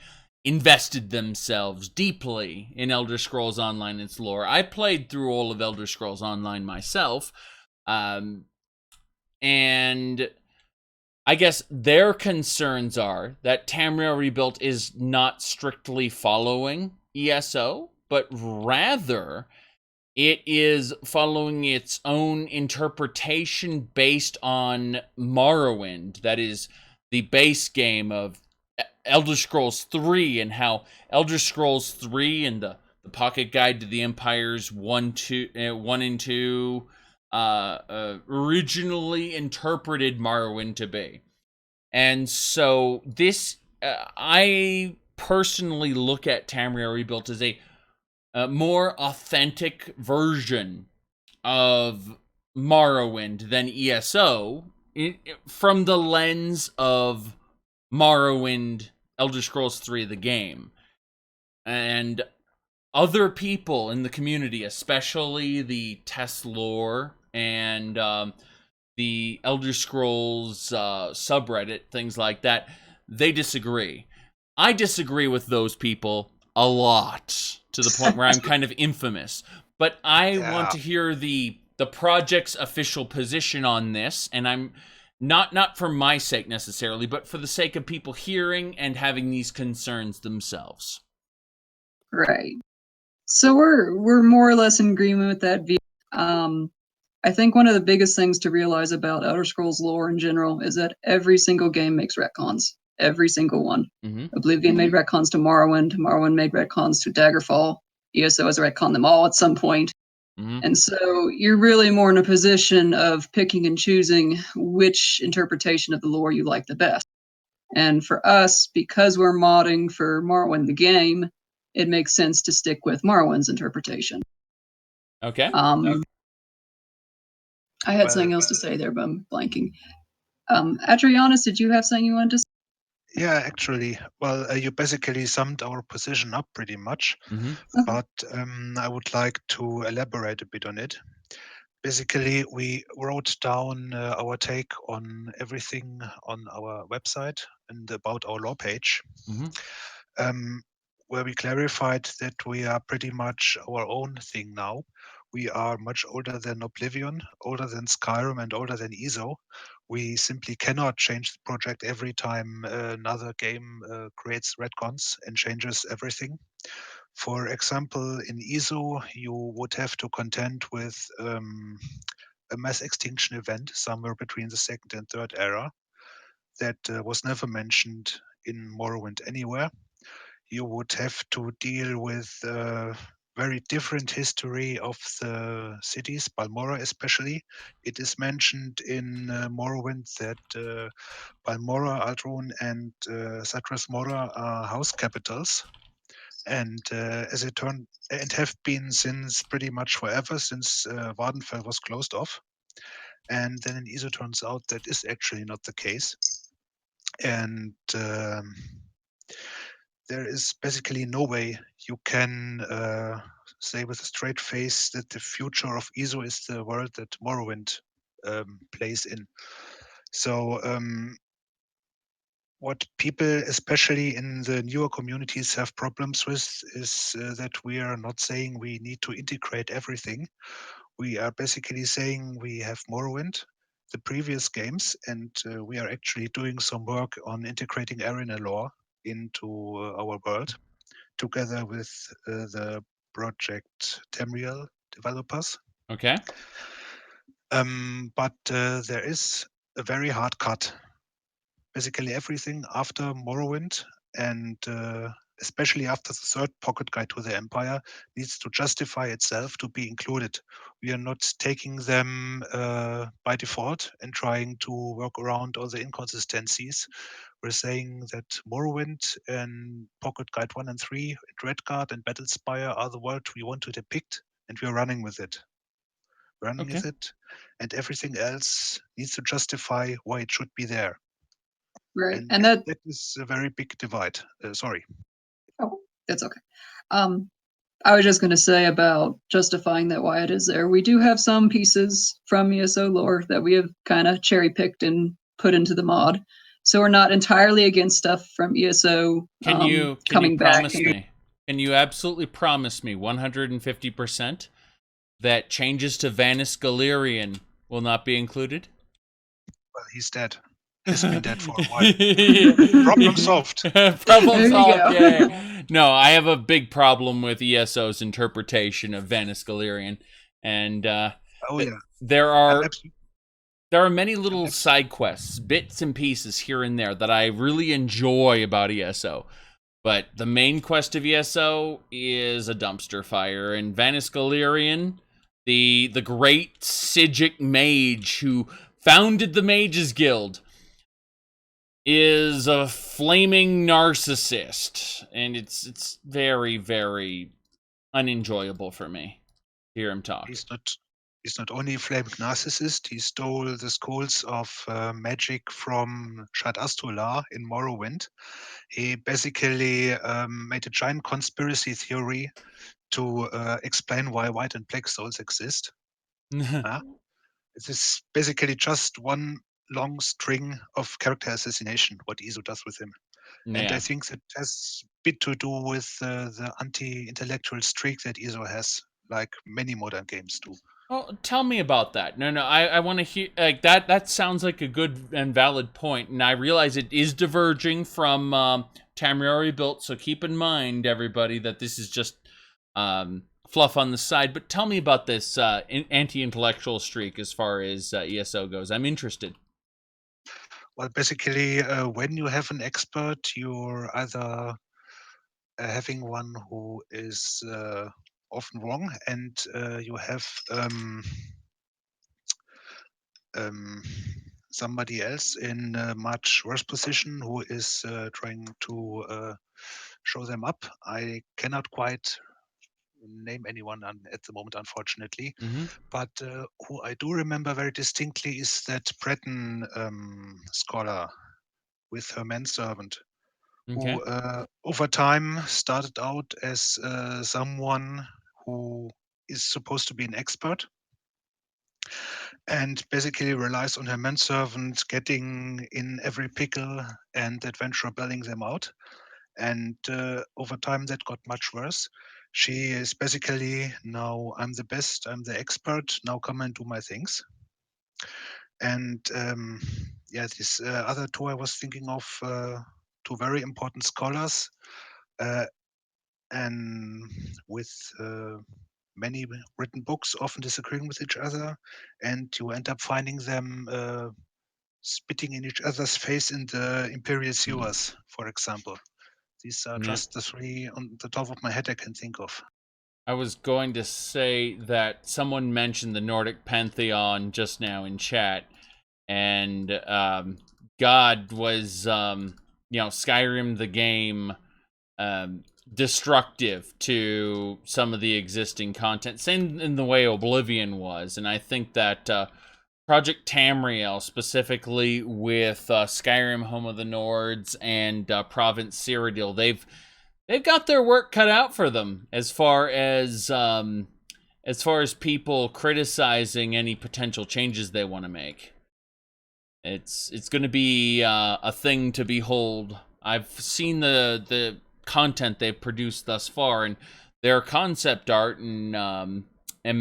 invested themselves deeply in Elder Scrolls Online and its lore. I played through all of Elder Scrolls Online myself, and I guess their concerns are that Tamriel Rebuilt is not strictly following ESO, but rather it is following its own interpretation based on Morrowind. That is the base game of Elder Scrolls 3, and how Elder Scrolls 3 and the Pocket Guide to the Empires 1 and 2 originally interpreted Morrowind to be. And so this, I personally look at Tamriel Rebuilt as a more authentic version of Morrowind than ESO, from the lens of Morrowind, Elder Scrolls 3, the game. And other people in the community, especially the Test lore and the Elder Scrolls subreddit, things like that, they disagree. I disagree with those people a lot, to the point where I'm kind of infamous. But I want to hear the project's official position on this, and I'm not for my sake necessarily, but for the sake of people hearing and having these concerns themselves. Right. So we're more or less in agreement with that view. I think one of the biggest things to realize about Elder Scrolls lore in general is that every single game makes retcons. Every single one. Mm-hmm. Oblivion made retcons to Morrowind. Morrowind made retcons to Daggerfall. ESO has retconned them all at some point. Mm-hmm. And so you're really more in a position of picking and choosing which interpretation of the lore you like the best. And for us, because we're modding for Morrowind the game, it makes sense to stick with Morrowind's interpretation. Okay. I had Well, something else to say there, but I'm blanking. Adrianus, did you have something you wanted to say? yeah, actually, well, you basically summed our position up pretty much, Mm-hmm. Okay. but I would like to elaborate a bit on it. Basically, we wrote down our take on everything on our website and about our law page, Mm-hmm. um, where we clarified that we are pretty much our own thing now. We are much older than Oblivion, older than Skyrim, and older than ESO. We simply cannot change the project every time another game creates retcons and changes everything. For example, in ESO, you would have to contend with a mass extinction event somewhere between the second and third era that was never mentioned in Morrowind anywhere. You would have to deal with very different history of the cities, Balmora especially. It is mentioned in Morrowind that Balmora, Aldrun, and Satras Mora are house capitals, and as it turned, and have been since pretty much forever, since Vardenfell was closed off. And then in ESO turns out that is actually not the case. And there is basically no way you can say with a straight face that the future of ESO is the world that Morrowind plays in. So what people, especially in the newer communities, have problems with is that we are not saying we need to integrate everything. We are basically saying we have Morrowind, the previous games, and we are actually doing some work on integrating arena lore into our world together with the project Tamriel developers. Okay. But there is a very hard cut. Basically, everything after Morrowind and especially after the third pocket guide to the Empire needs to justify itself to be included. We are not taking them by default and trying to work around all the inconsistencies. We're saying that Morrowind and Pocket Guide 1 and 3, Dreadguard and Battlespire are the world we want to depict, and we're running with it. Running Okay. with it, and everything else needs to justify why it should be there. Right. And And that, that is a very big divide. Sorry. oh, that's okay. Um, I was just going to say about justifying that why it is there. We do have some pieces from ESO lore that we have kind of cherry picked and put into the mod. So we're not entirely against stuff from ESO Can you coming back. promise me? Can you absolutely promise me 150% that changes to Vanis Galerian will not be included? Well, he's dead. He's been dead for a while. Problem Yeah. solved. Problem There you solved. go. Yay. No, I have a big problem with ESO's interpretation of Vanis Galerian, and Oh yeah, there I'm are absolutely. many little side quests, bits and pieces here and there that I really enjoy about ESO. But the main quest of ESO is a dumpster fire, and Vanis Galerian, the great Psijic mage who founded the Mages Guild, is a flaming narcissist, and it's very, very unenjoyable for me to hear him talk. He's not. He's not only a flaming narcissist. He stole the schools of magic from Shad Astular in Morrowind. He basically made a giant conspiracy theory to explain why white and black souls exist. Huh? It is basically just one long string of character assassination, what Iso does with him. And I Yeah. think that has a bit to do with the anti-intellectual streak that Iso has, like many modern games do. Well, tell me about that. No, I want to hear like that. That sounds like a good and valid point, and I realize it is diverging from Tamriel Rebuilt. So keep in mind, everybody, that this is just fluff on the side. But tell me about this anti-intellectual streak as far as ESO goes. I'm interested. Well, basically, when you have an expert, you're either having one who is often wrong, and you have um, somebody else in a much worse position who is trying to show them up. I cannot quite name anyone at the moment, unfortunately. Mm-hmm. But who I do remember very distinctly is that Breton scholar with her manservant, Okay. who over time started out as someone who is supposed to be an expert and basically relies on her manservant getting in every pickle and adventurer bailing them out. And over time, that got much worse. She is basically now, I'm the best, I'm the expert, now come and do my things. And yeah, these other two I was thinking of, two very important scholars, uh, and with many written books, often disagreeing with each other, and you end up finding them spitting in each other's face in the Imperial sewers, for example. These are Yeah. just the three on the top of my head I can think of. I was going to say that someone mentioned the Nordic pantheon just now in chat, and God was, Skyrim the game, destructive to some of the existing content. Same in the way Oblivion was, and I think that Project Tamriel, specifically with Skyrim, Home of the Nords, and Province Cyrodiil, they've got their work cut out for them as far as people criticizing any potential changes they want to make. It's going to be a thing to behold. I've seen the content they've produced thus far, and their concept art and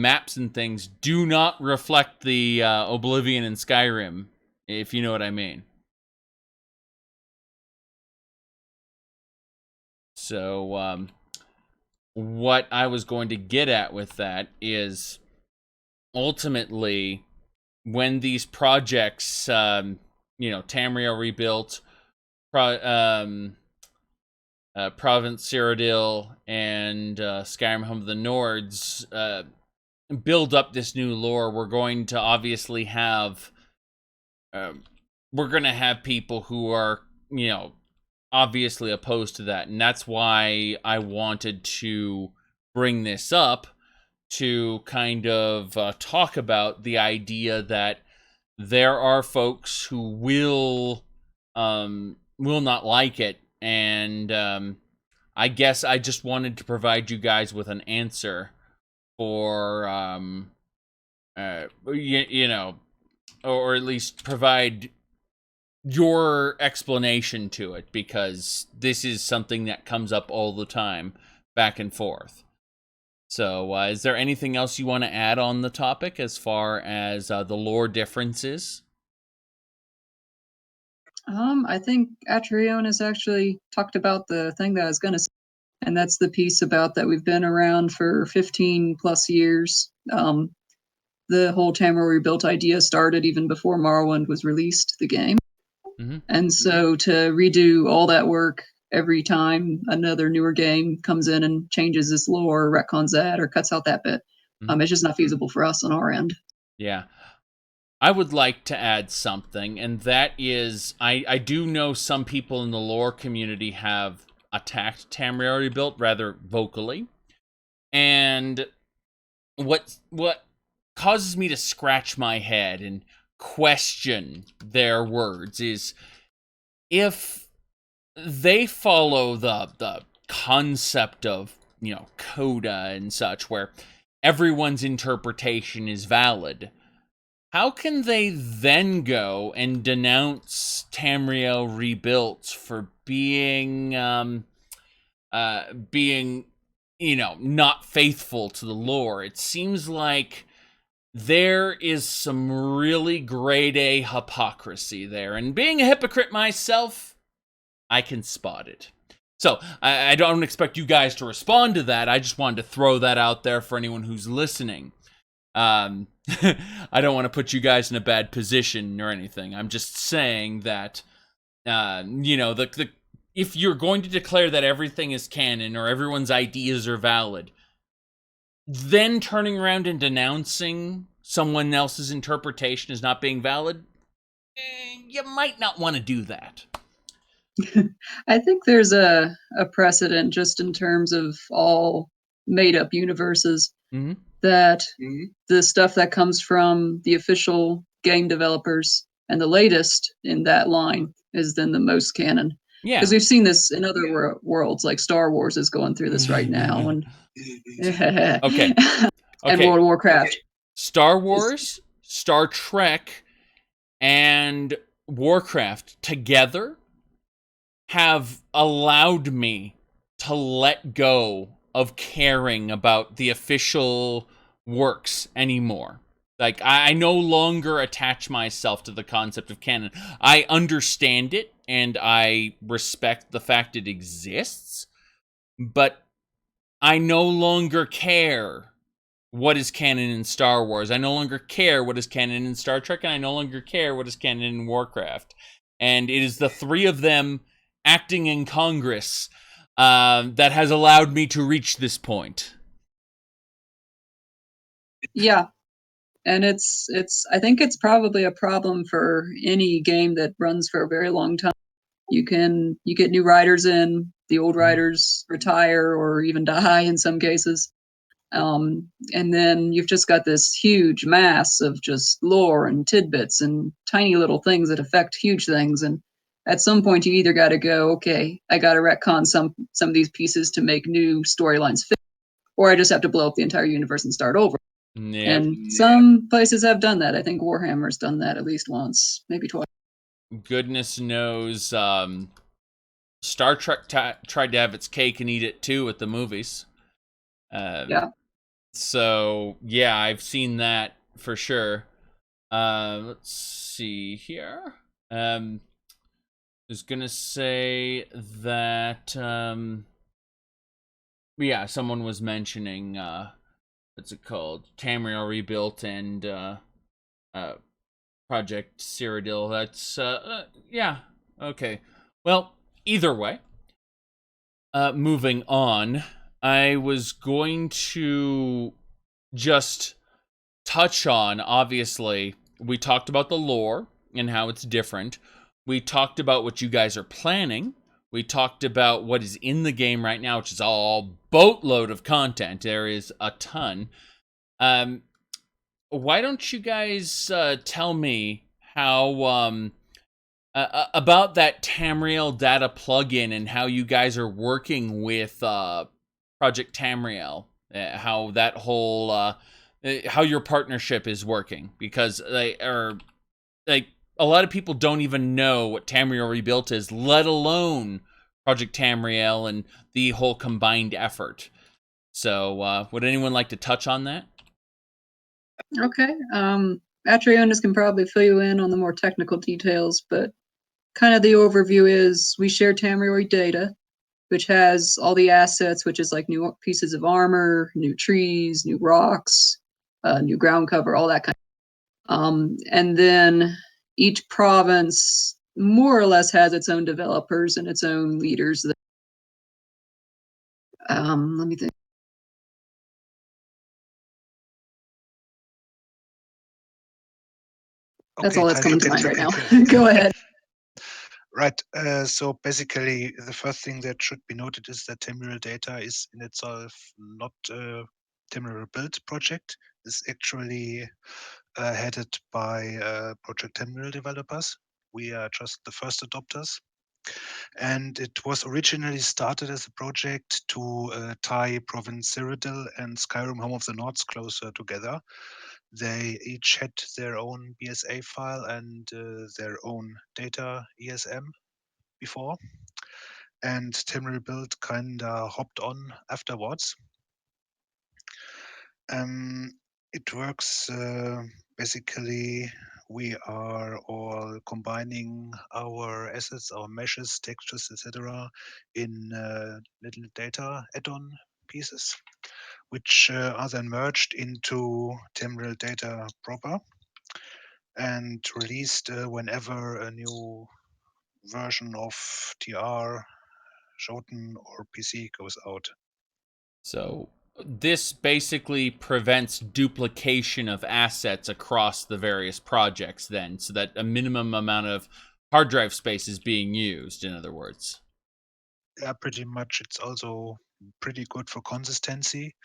maps and things do not reflect the Oblivion and Skyrim, if you know what I mean. So what I was going to get at with that is ultimately when these projects, Tamriel Rebuilt, Province Cyrodiil, and Skyrim Home of the Nords build up this new lore, we're going to obviously have people who are, obviously opposed to that, and that's why I wanted to bring this up to kind of talk about the idea that there are folks who will not like it, and I guess I just wanted to provide you guys with an answer for or at least provide your explanation to it, because this is something that comes up all the time, back and forth. So, is there anything else you want to add on the topic as far as the lore differences? I think Atrion has actually talked about the thing that I was going to say, and that's the piece about that we've been around for 15 plus years. The whole Tamriel Rebuilt idea started even before Morrowind was released, the game. Mm-hmm. And so to redo all that work every time another newer game comes in and changes this lore, retcons that, or cuts out that bit, it's just not feasible for us on our end. Yeah. I would like to add something, and that is, I do know some people in the lore community have attacked Tamriel Rebuilt rather vocally, and what causes me to scratch my head and question their words is if they follow the concept of, coda and such, where everyone's interpretation is valid, how can they then go and denounce Tamriel Rebuilt for being not faithful to the lore? It seems like there is some really grade A hypocrisy there, and being a hypocrite myself, I can spot it. So, I don't expect you guys to respond to that. I just wanted to throw that out there for anyone who's listening. I don't want to put you guys in a bad position or anything. I'm just saying that, if you're going to declare that everything is canon or everyone's ideas are valid, then turning around and denouncing someone else's interpretation as not being valid, you might not want to do that. I think there's a precedent just in terms of all made-up universes, Mm-hmm. that the stuff that comes from the official game developers and the latest in that line is then the most canon. Yeah. Because we've seen this in other worlds, like Star Wars is going through this right now, and Okay. and World of Warcraft. Star Wars, Star Trek, and Warcraft together have allowed me to let go of caring about the official works anymore. Like, I no longer attach myself to the concept of canon. I understand it, and I respect the fact it exists, but I no longer care what is canon in Star Wars. I no longer care what is canon in Star Trek, and I no longer care what is canon in Warcraft. And it is the three of them acting in Congress that has allowed me to reach this point. Yeah. And it's I think it's probably a problem for any game that runs for a very long time. You get new writers in, the old writers retire or even die in some cases. And then you've just got this huge mass of just lore and tidbits and tiny little things that affect huge things. And at some point, you either got to go, okay, I got to retcon some of these pieces to make new storylines fit, or I just have to blow up the entire universe and start over. Yep. And some places have done that. I think Warhammer's done that at least once, maybe twice. Goodness knows, Star Trek tried to have its cake and eat it too at the movies. Yeah. So, yeah, I've seen that for sure. Let's see here. I was gonna say that, yeah, someone was mentioning, what's it called? Tamriel Rebuilt and, Project Cyrodiil. That's, yeah, okay. Well, either way, moving on, I was going to just touch on, obviously, we talked about the lore and how it's different. We talked about what you guys are planning. We talked about what is in the game right now, which is all boatload of content. There is a ton. Why don't you guys tell me how about that Tamriel data plugin and how you guys are working with Project Tamriel, how that whole how your partnership is working, because they are like a lot of people don't even know what Tamriel Rebuilt is, let alone Project Tamriel and the whole combined effort. So, would anyone like to touch on that? Okay. Atrionis can probably fill you in on the more technical details, but kind of the overview is we share Tamriel data, which has all the assets, which is like new pieces of armor, new trees, new rocks, new ground cover, all that kind of. And then each province more or less has its own developers and its own leaders. Let me think. That's Okay, all that's I coming look to mind into right it. now. Go ahead. Right. So basically, the first thing that should be noted is that Tamriel data is in itself not a Tamriel Rebuilt project. It's actually headed by Project Tamriel developers. We are just the first adopters. And it was originally started as a project to tie Province Cyrodiil and Skyrim Home of the Nords closer together. They each had their own BSA file and their own data ESM before. And Tamriel Rebuilt kinda hopped on afterwards. It works basically, we are all combining our assets, our meshes, textures, etc., in little data add-on pieces, which are then merged into Tamriel data proper and released whenever a new version of TR, Shoten, or PC goes out. So this basically prevents duplication of assets across the various projects then, so that a minimum amount of hard drive space is being used, in other words. Yeah, pretty much. It's also pretty good for consistency.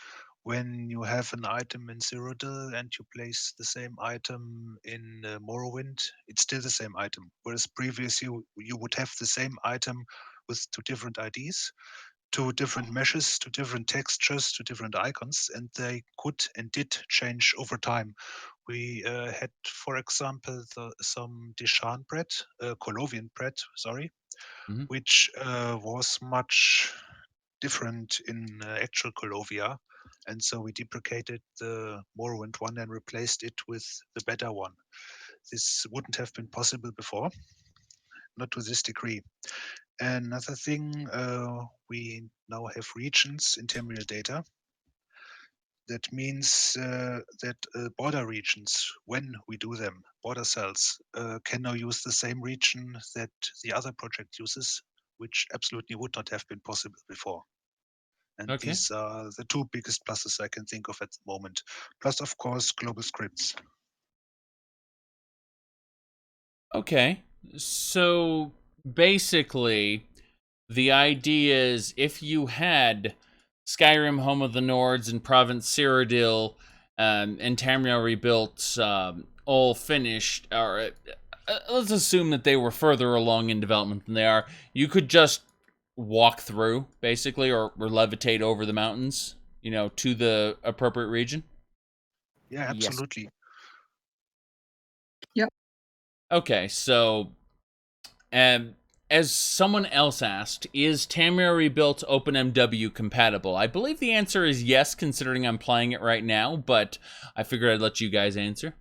When you have an item in Cyrodiil and you place the same item in Morrowind, it's still the same item. Whereas previously you would have the same item with two different IDs, two different meshes, two different textures, two different icons, and they could and did change over time. We had, for example, some Dishan bread, Colovian bread, sorry, Mhm. which was much different in actual Colovia. And so we deprecated the Morrowind one and replaced it with the better one. This wouldn't have been possible before, not to this degree. Another thing, we now have regions in Tamriel data. That means that border regions, when we do them, border cells, can now use the same region that the other project uses, which absolutely would not have been possible before. And Okay. these are the two biggest pluses I can think of at the moment. Plus, of course, global scripts. Okay. So basically, the idea is if you had Skyrim, Home of the Nords, and Province Cyrodiil, and Tamriel Rebuilt all finished, or let's assume that they were further along in development than they are, you could just walk through, basically, or levitate over the mountains, to the appropriate region. Yeah, Yes. absolutely. Okay, so Um, as someone else asked, is Tamriel Rebuilt OpenMW compatible? I believe the answer is yes, considering I'm playing it right now, but I figured I'd let you guys answer.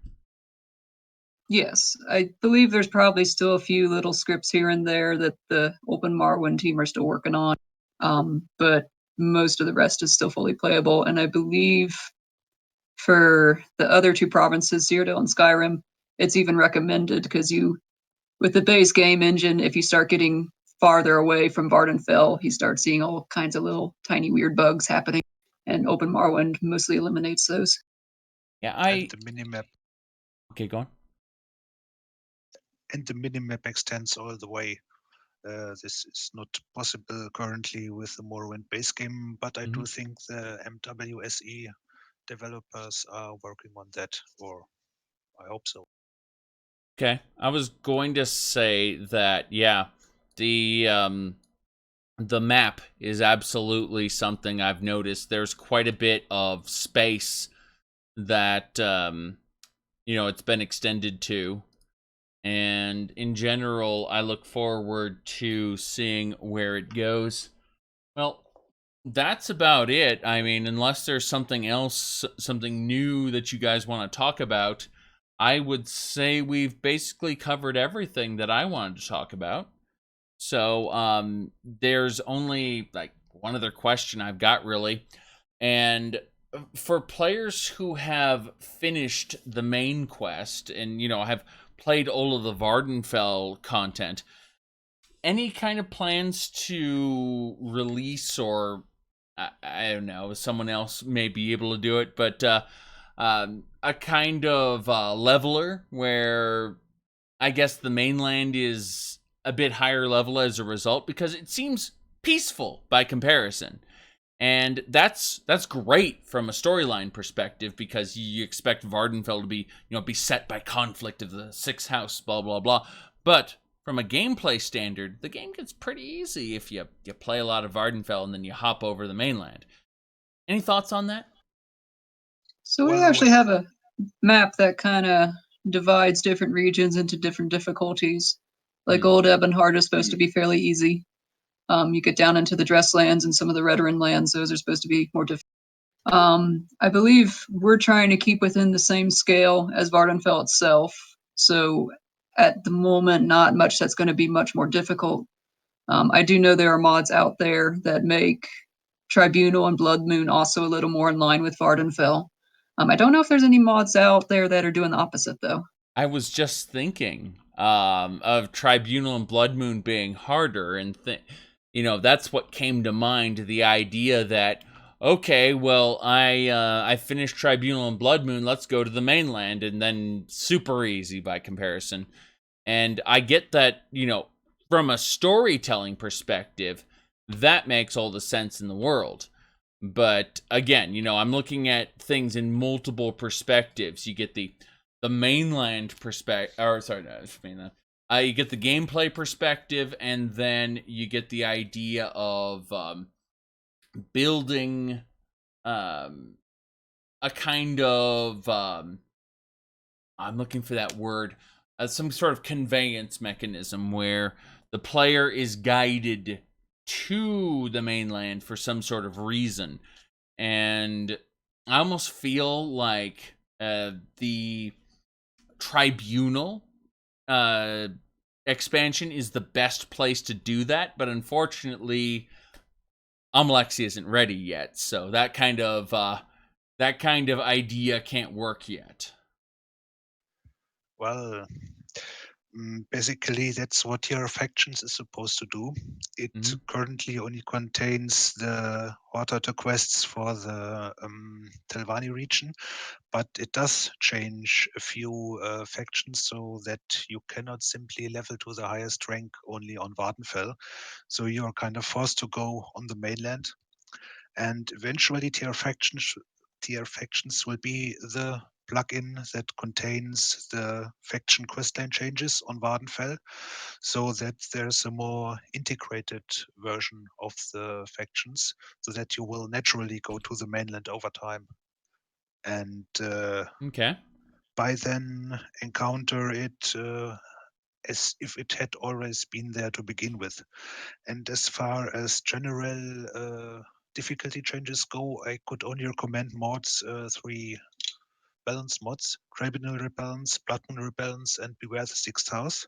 Yes, I believe there's probably still a few little scripts here and there that the Open Morrowind team are still working on, but most of the rest is still fully playable. And I believe for the other two provinces, Cyrodiil and Skyrim, it's even recommended because with the base game engine, if you start getting farther away from Vardenfell, you start seeing all kinds of little tiny weird bugs happening, and Open Morrowind mostly eliminates those. Yeah, And the minimap Okay, go on. extends all the way. This is not possible currently with the Morrowind base game, but I do think the MWSE developers are working on that, or I hope so. Okay, I was going to say that, yeah, the map is absolutely something I've noticed. There's quite a bit of space that, it's been extended to. And in general, I look forward to seeing where it goes. Well, that's about it. I mean, unless there's something else, something new that you guys want to talk about, I would say we've basically covered everything that I wanted to talk about. So, there's only like one other question I've got really. And for players who have finished the main quest and, have played all of the Vardenfell content, any kind of plans to release, or I don't know, someone else may be able to do it, but a kind of leveler where I guess the mainland is a bit higher level as a result, because it seems peaceful by comparison. And that's great from a storyline perspective, because you expect Vardenfell to be, beset by conflict of the sixth house, blah blah blah. But from a gameplay standard, the game gets pretty easy if you play a lot of Vardenfell and then you hop over the mainland. Any thoughts on that? So we Well, actually have a map that kind of divides different regions into different difficulties. Like Old Ebonheart is supposed to be fairly easy. You get down into the Dres lands and some of the Redoran lands; those are supposed to be more difficult. I believe we're trying to keep within the same scale as Vardenfell itself. So at the moment, not much that's going to be much more difficult. I do know there are mods out there that make Tribunal and Blood Moon also a little more in line with Vardenfell. I don't know if there's any mods out there that are doing the opposite, though. I was just thinking of Tribunal and Blood Moon being harder, and that's what came to mind. The idea that, okay, well, I finished Tribunal and Blood Moon. Let's go to the mainland, and then super easy by comparison. And I get that, from a storytelling perspective, that makes all the sense in the world. But again, I'm looking at things in multiple perspectives. You get the mainland perspective, or sorry, no, mainland. You get the gameplay perspective, and then you get the idea of building a kind of I'm looking for that word, some sort of conveyance mechanism where the player is guided to the mainland for some sort of reason. And I almost feel like the tribunal expansion is the best place to do that, but unfortunately Almalexia isn't ready yet, so that kind of idea can't work yet. Well, basically, that's what your factions is supposed to do. It currently only contains the water quests for the Telvanni region, but it does change a few factions so that you cannot simply level to the highest rank only on Vardenfell. So you are kind of forced to go on the mainland, and eventually tier factions will be the plugin that contains the faction questline changes on Vardenfell, so that there's a more integrated version of the factions, so that you will naturally go to the mainland over time. And Okay. by then encounter it as if it had always been there to begin with. And as far as general difficulty changes go, I could only recommend mods, 3 balance mods: Tribunal Rebalance, Blood Moon Rebalance, and Beware the Sixth House.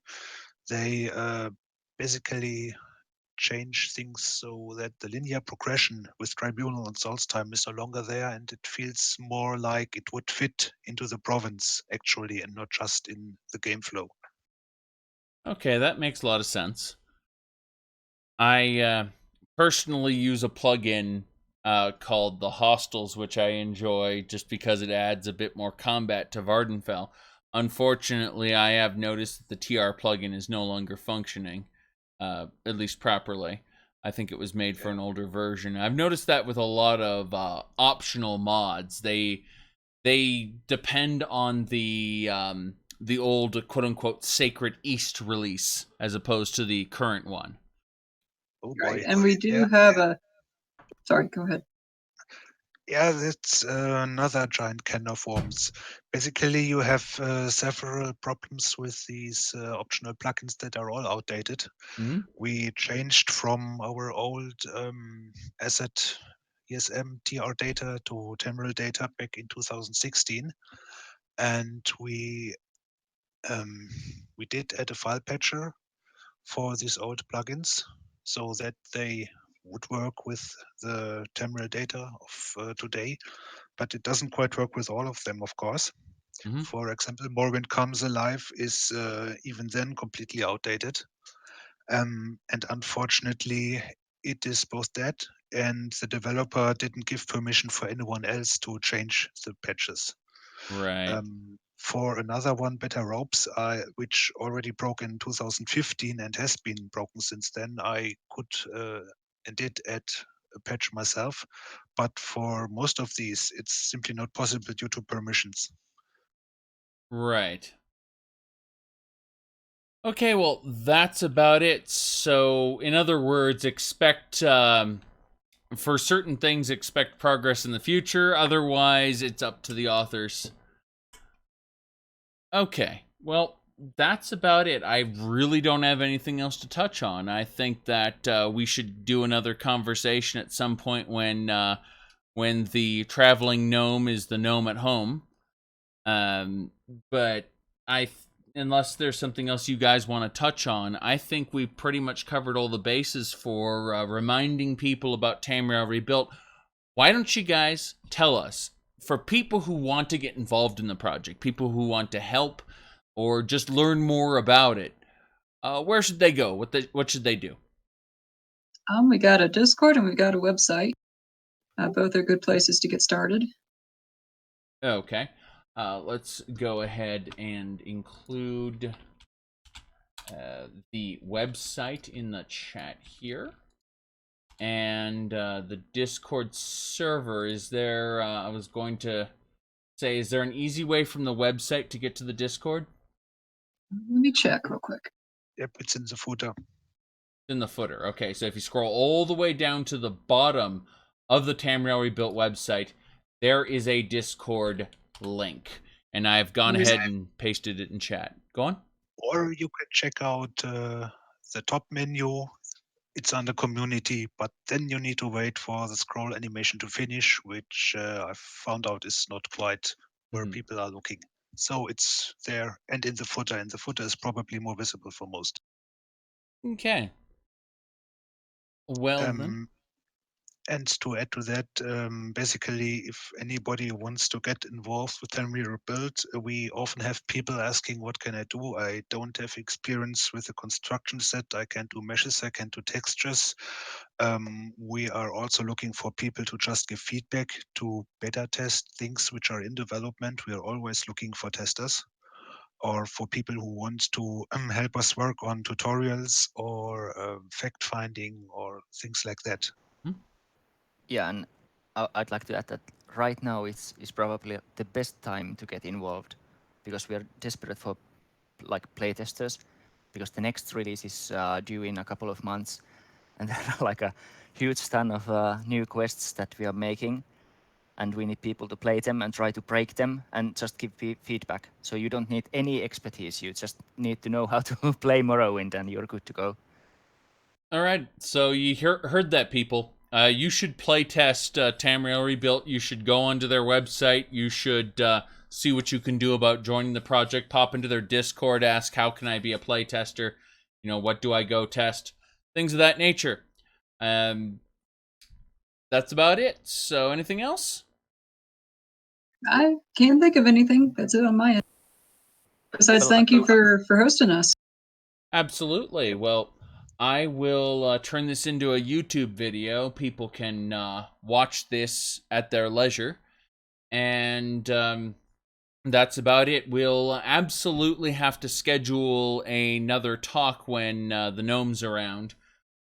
They basically change things so that the linear progression with Tribunal and Soul's Time is no longer there, and it feels more like it would fit into the province actually, and not just in the game flow. Okay, that makes a lot of sense. I personally use a plugin called the Hostels, which I enjoy just because it adds a bit more combat to Vardenfell. Unfortunately, I have noticed that the TR plugin is no longer functioning, at least properly. I think it was made for an older version. I've noticed that with a lot of optional mods. They depend on the old quote-unquote Sacred East release as opposed to the current one. Oh Right, boy. and we do have a. Sorry, go ahead. Yeah, that's another giant can of worms. Basically, you have several problems with these optional plugins that are all outdated. We changed from our old asset ESM TR data to Tamriel data back in 2016, and we did add a file patcher for these old plugins so that they would work with the Tamriel data of today, but it doesn't quite work with all of them, of course. For example, Morrowind Comes Alive is even then completely outdated. And unfortunately, it is both dead, and the developer didn't give permission for anyone else to change the patches. Right. For another one, Better Ropes, which already broke in 2015 and has been broken since then, I could and did add a patch myself. But for most of these, it's simply not possible due to permissions. Right. Okay, well, that's about it. So, in other words, expect, for certain things, expect progress in the future. Otherwise, it's up to the authors. Okay, well, that's about it. I really don't have anything else to touch on. I think that we should do another conversation at some point when the traveling gnome is the gnome at home. But unless there's something else you guys want to touch on, I think we pretty much covered all the bases for reminding people about Tamriel Rebuilt. Why don't you guys tell us, for people who want to get involved in the project, people who want to help or just learn more about it, where should they go? What should they do? We got a Discord and we've got a website. Both are good places to get started. Okay. Let's go ahead and include the website in the chat here. And the Discord server, is there, I was going to say, is there an easy way from the website to get to the Discord? Let me check real quick. Yep, it's in the footer. In the footer. Okay, so if you scroll all the way down to the bottom of the Tamriel Rebuilt website, there is a Discord link. And I've gone ahead and pasted it in chat. Go on. Or you can check out the top menu. It's under community, but then you need to wait for the scroll animation to finish, which I found out is not quite where people are looking. So it's there and in the footer, and the footer is probably more visible for most. Okay. Well then. And to add to that, basically, if anybody wants to get involved with Tamriel Rebuilt, we often have people asking, what can I do? I don't have experience with the construction set. I can't do meshes. I can't do textures. We are also looking for people to just give feedback, to beta test things which are in development. We are always looking for testers, or for people who want to help us work on tutorials or fact finding or things like that. Yeah, and I'd like to add that right now is probably the best time to get involved, because we are desperate for like playtesters, because the next release is due in a couple of months, and there are like a huge ton of new quests that we are making, and we need people to play them and try to break them and just give feedback. So you don't need any expertise, you just need to know how to play Morrowind and you're good to go. All right, so you heard that, people. You should playtest Tamriel Rebuilt. You should go onto their website. You should see what you can do about joining the project. Pop into their Discord. Ask, how can I be a playtester? You know, what do I go test? Things of that nature. That's about it. So, anything else? I can't think of anything. That's it on my end. Besides, thank you for hosting us. Absolutely. Well, I will turn this into a YouTube video. People can watch this at their leisure. And that's about it. We'll absolutely have to schedule another talk when the gnome's around,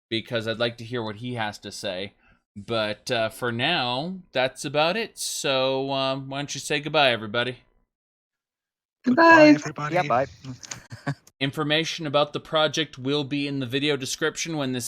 because I'd like to hear what he has to say. But for now, that's about it. So why don't you say goodbye, everybody? Goodbye, everybody. Yeah, bye. Information about the project will be in the video description when this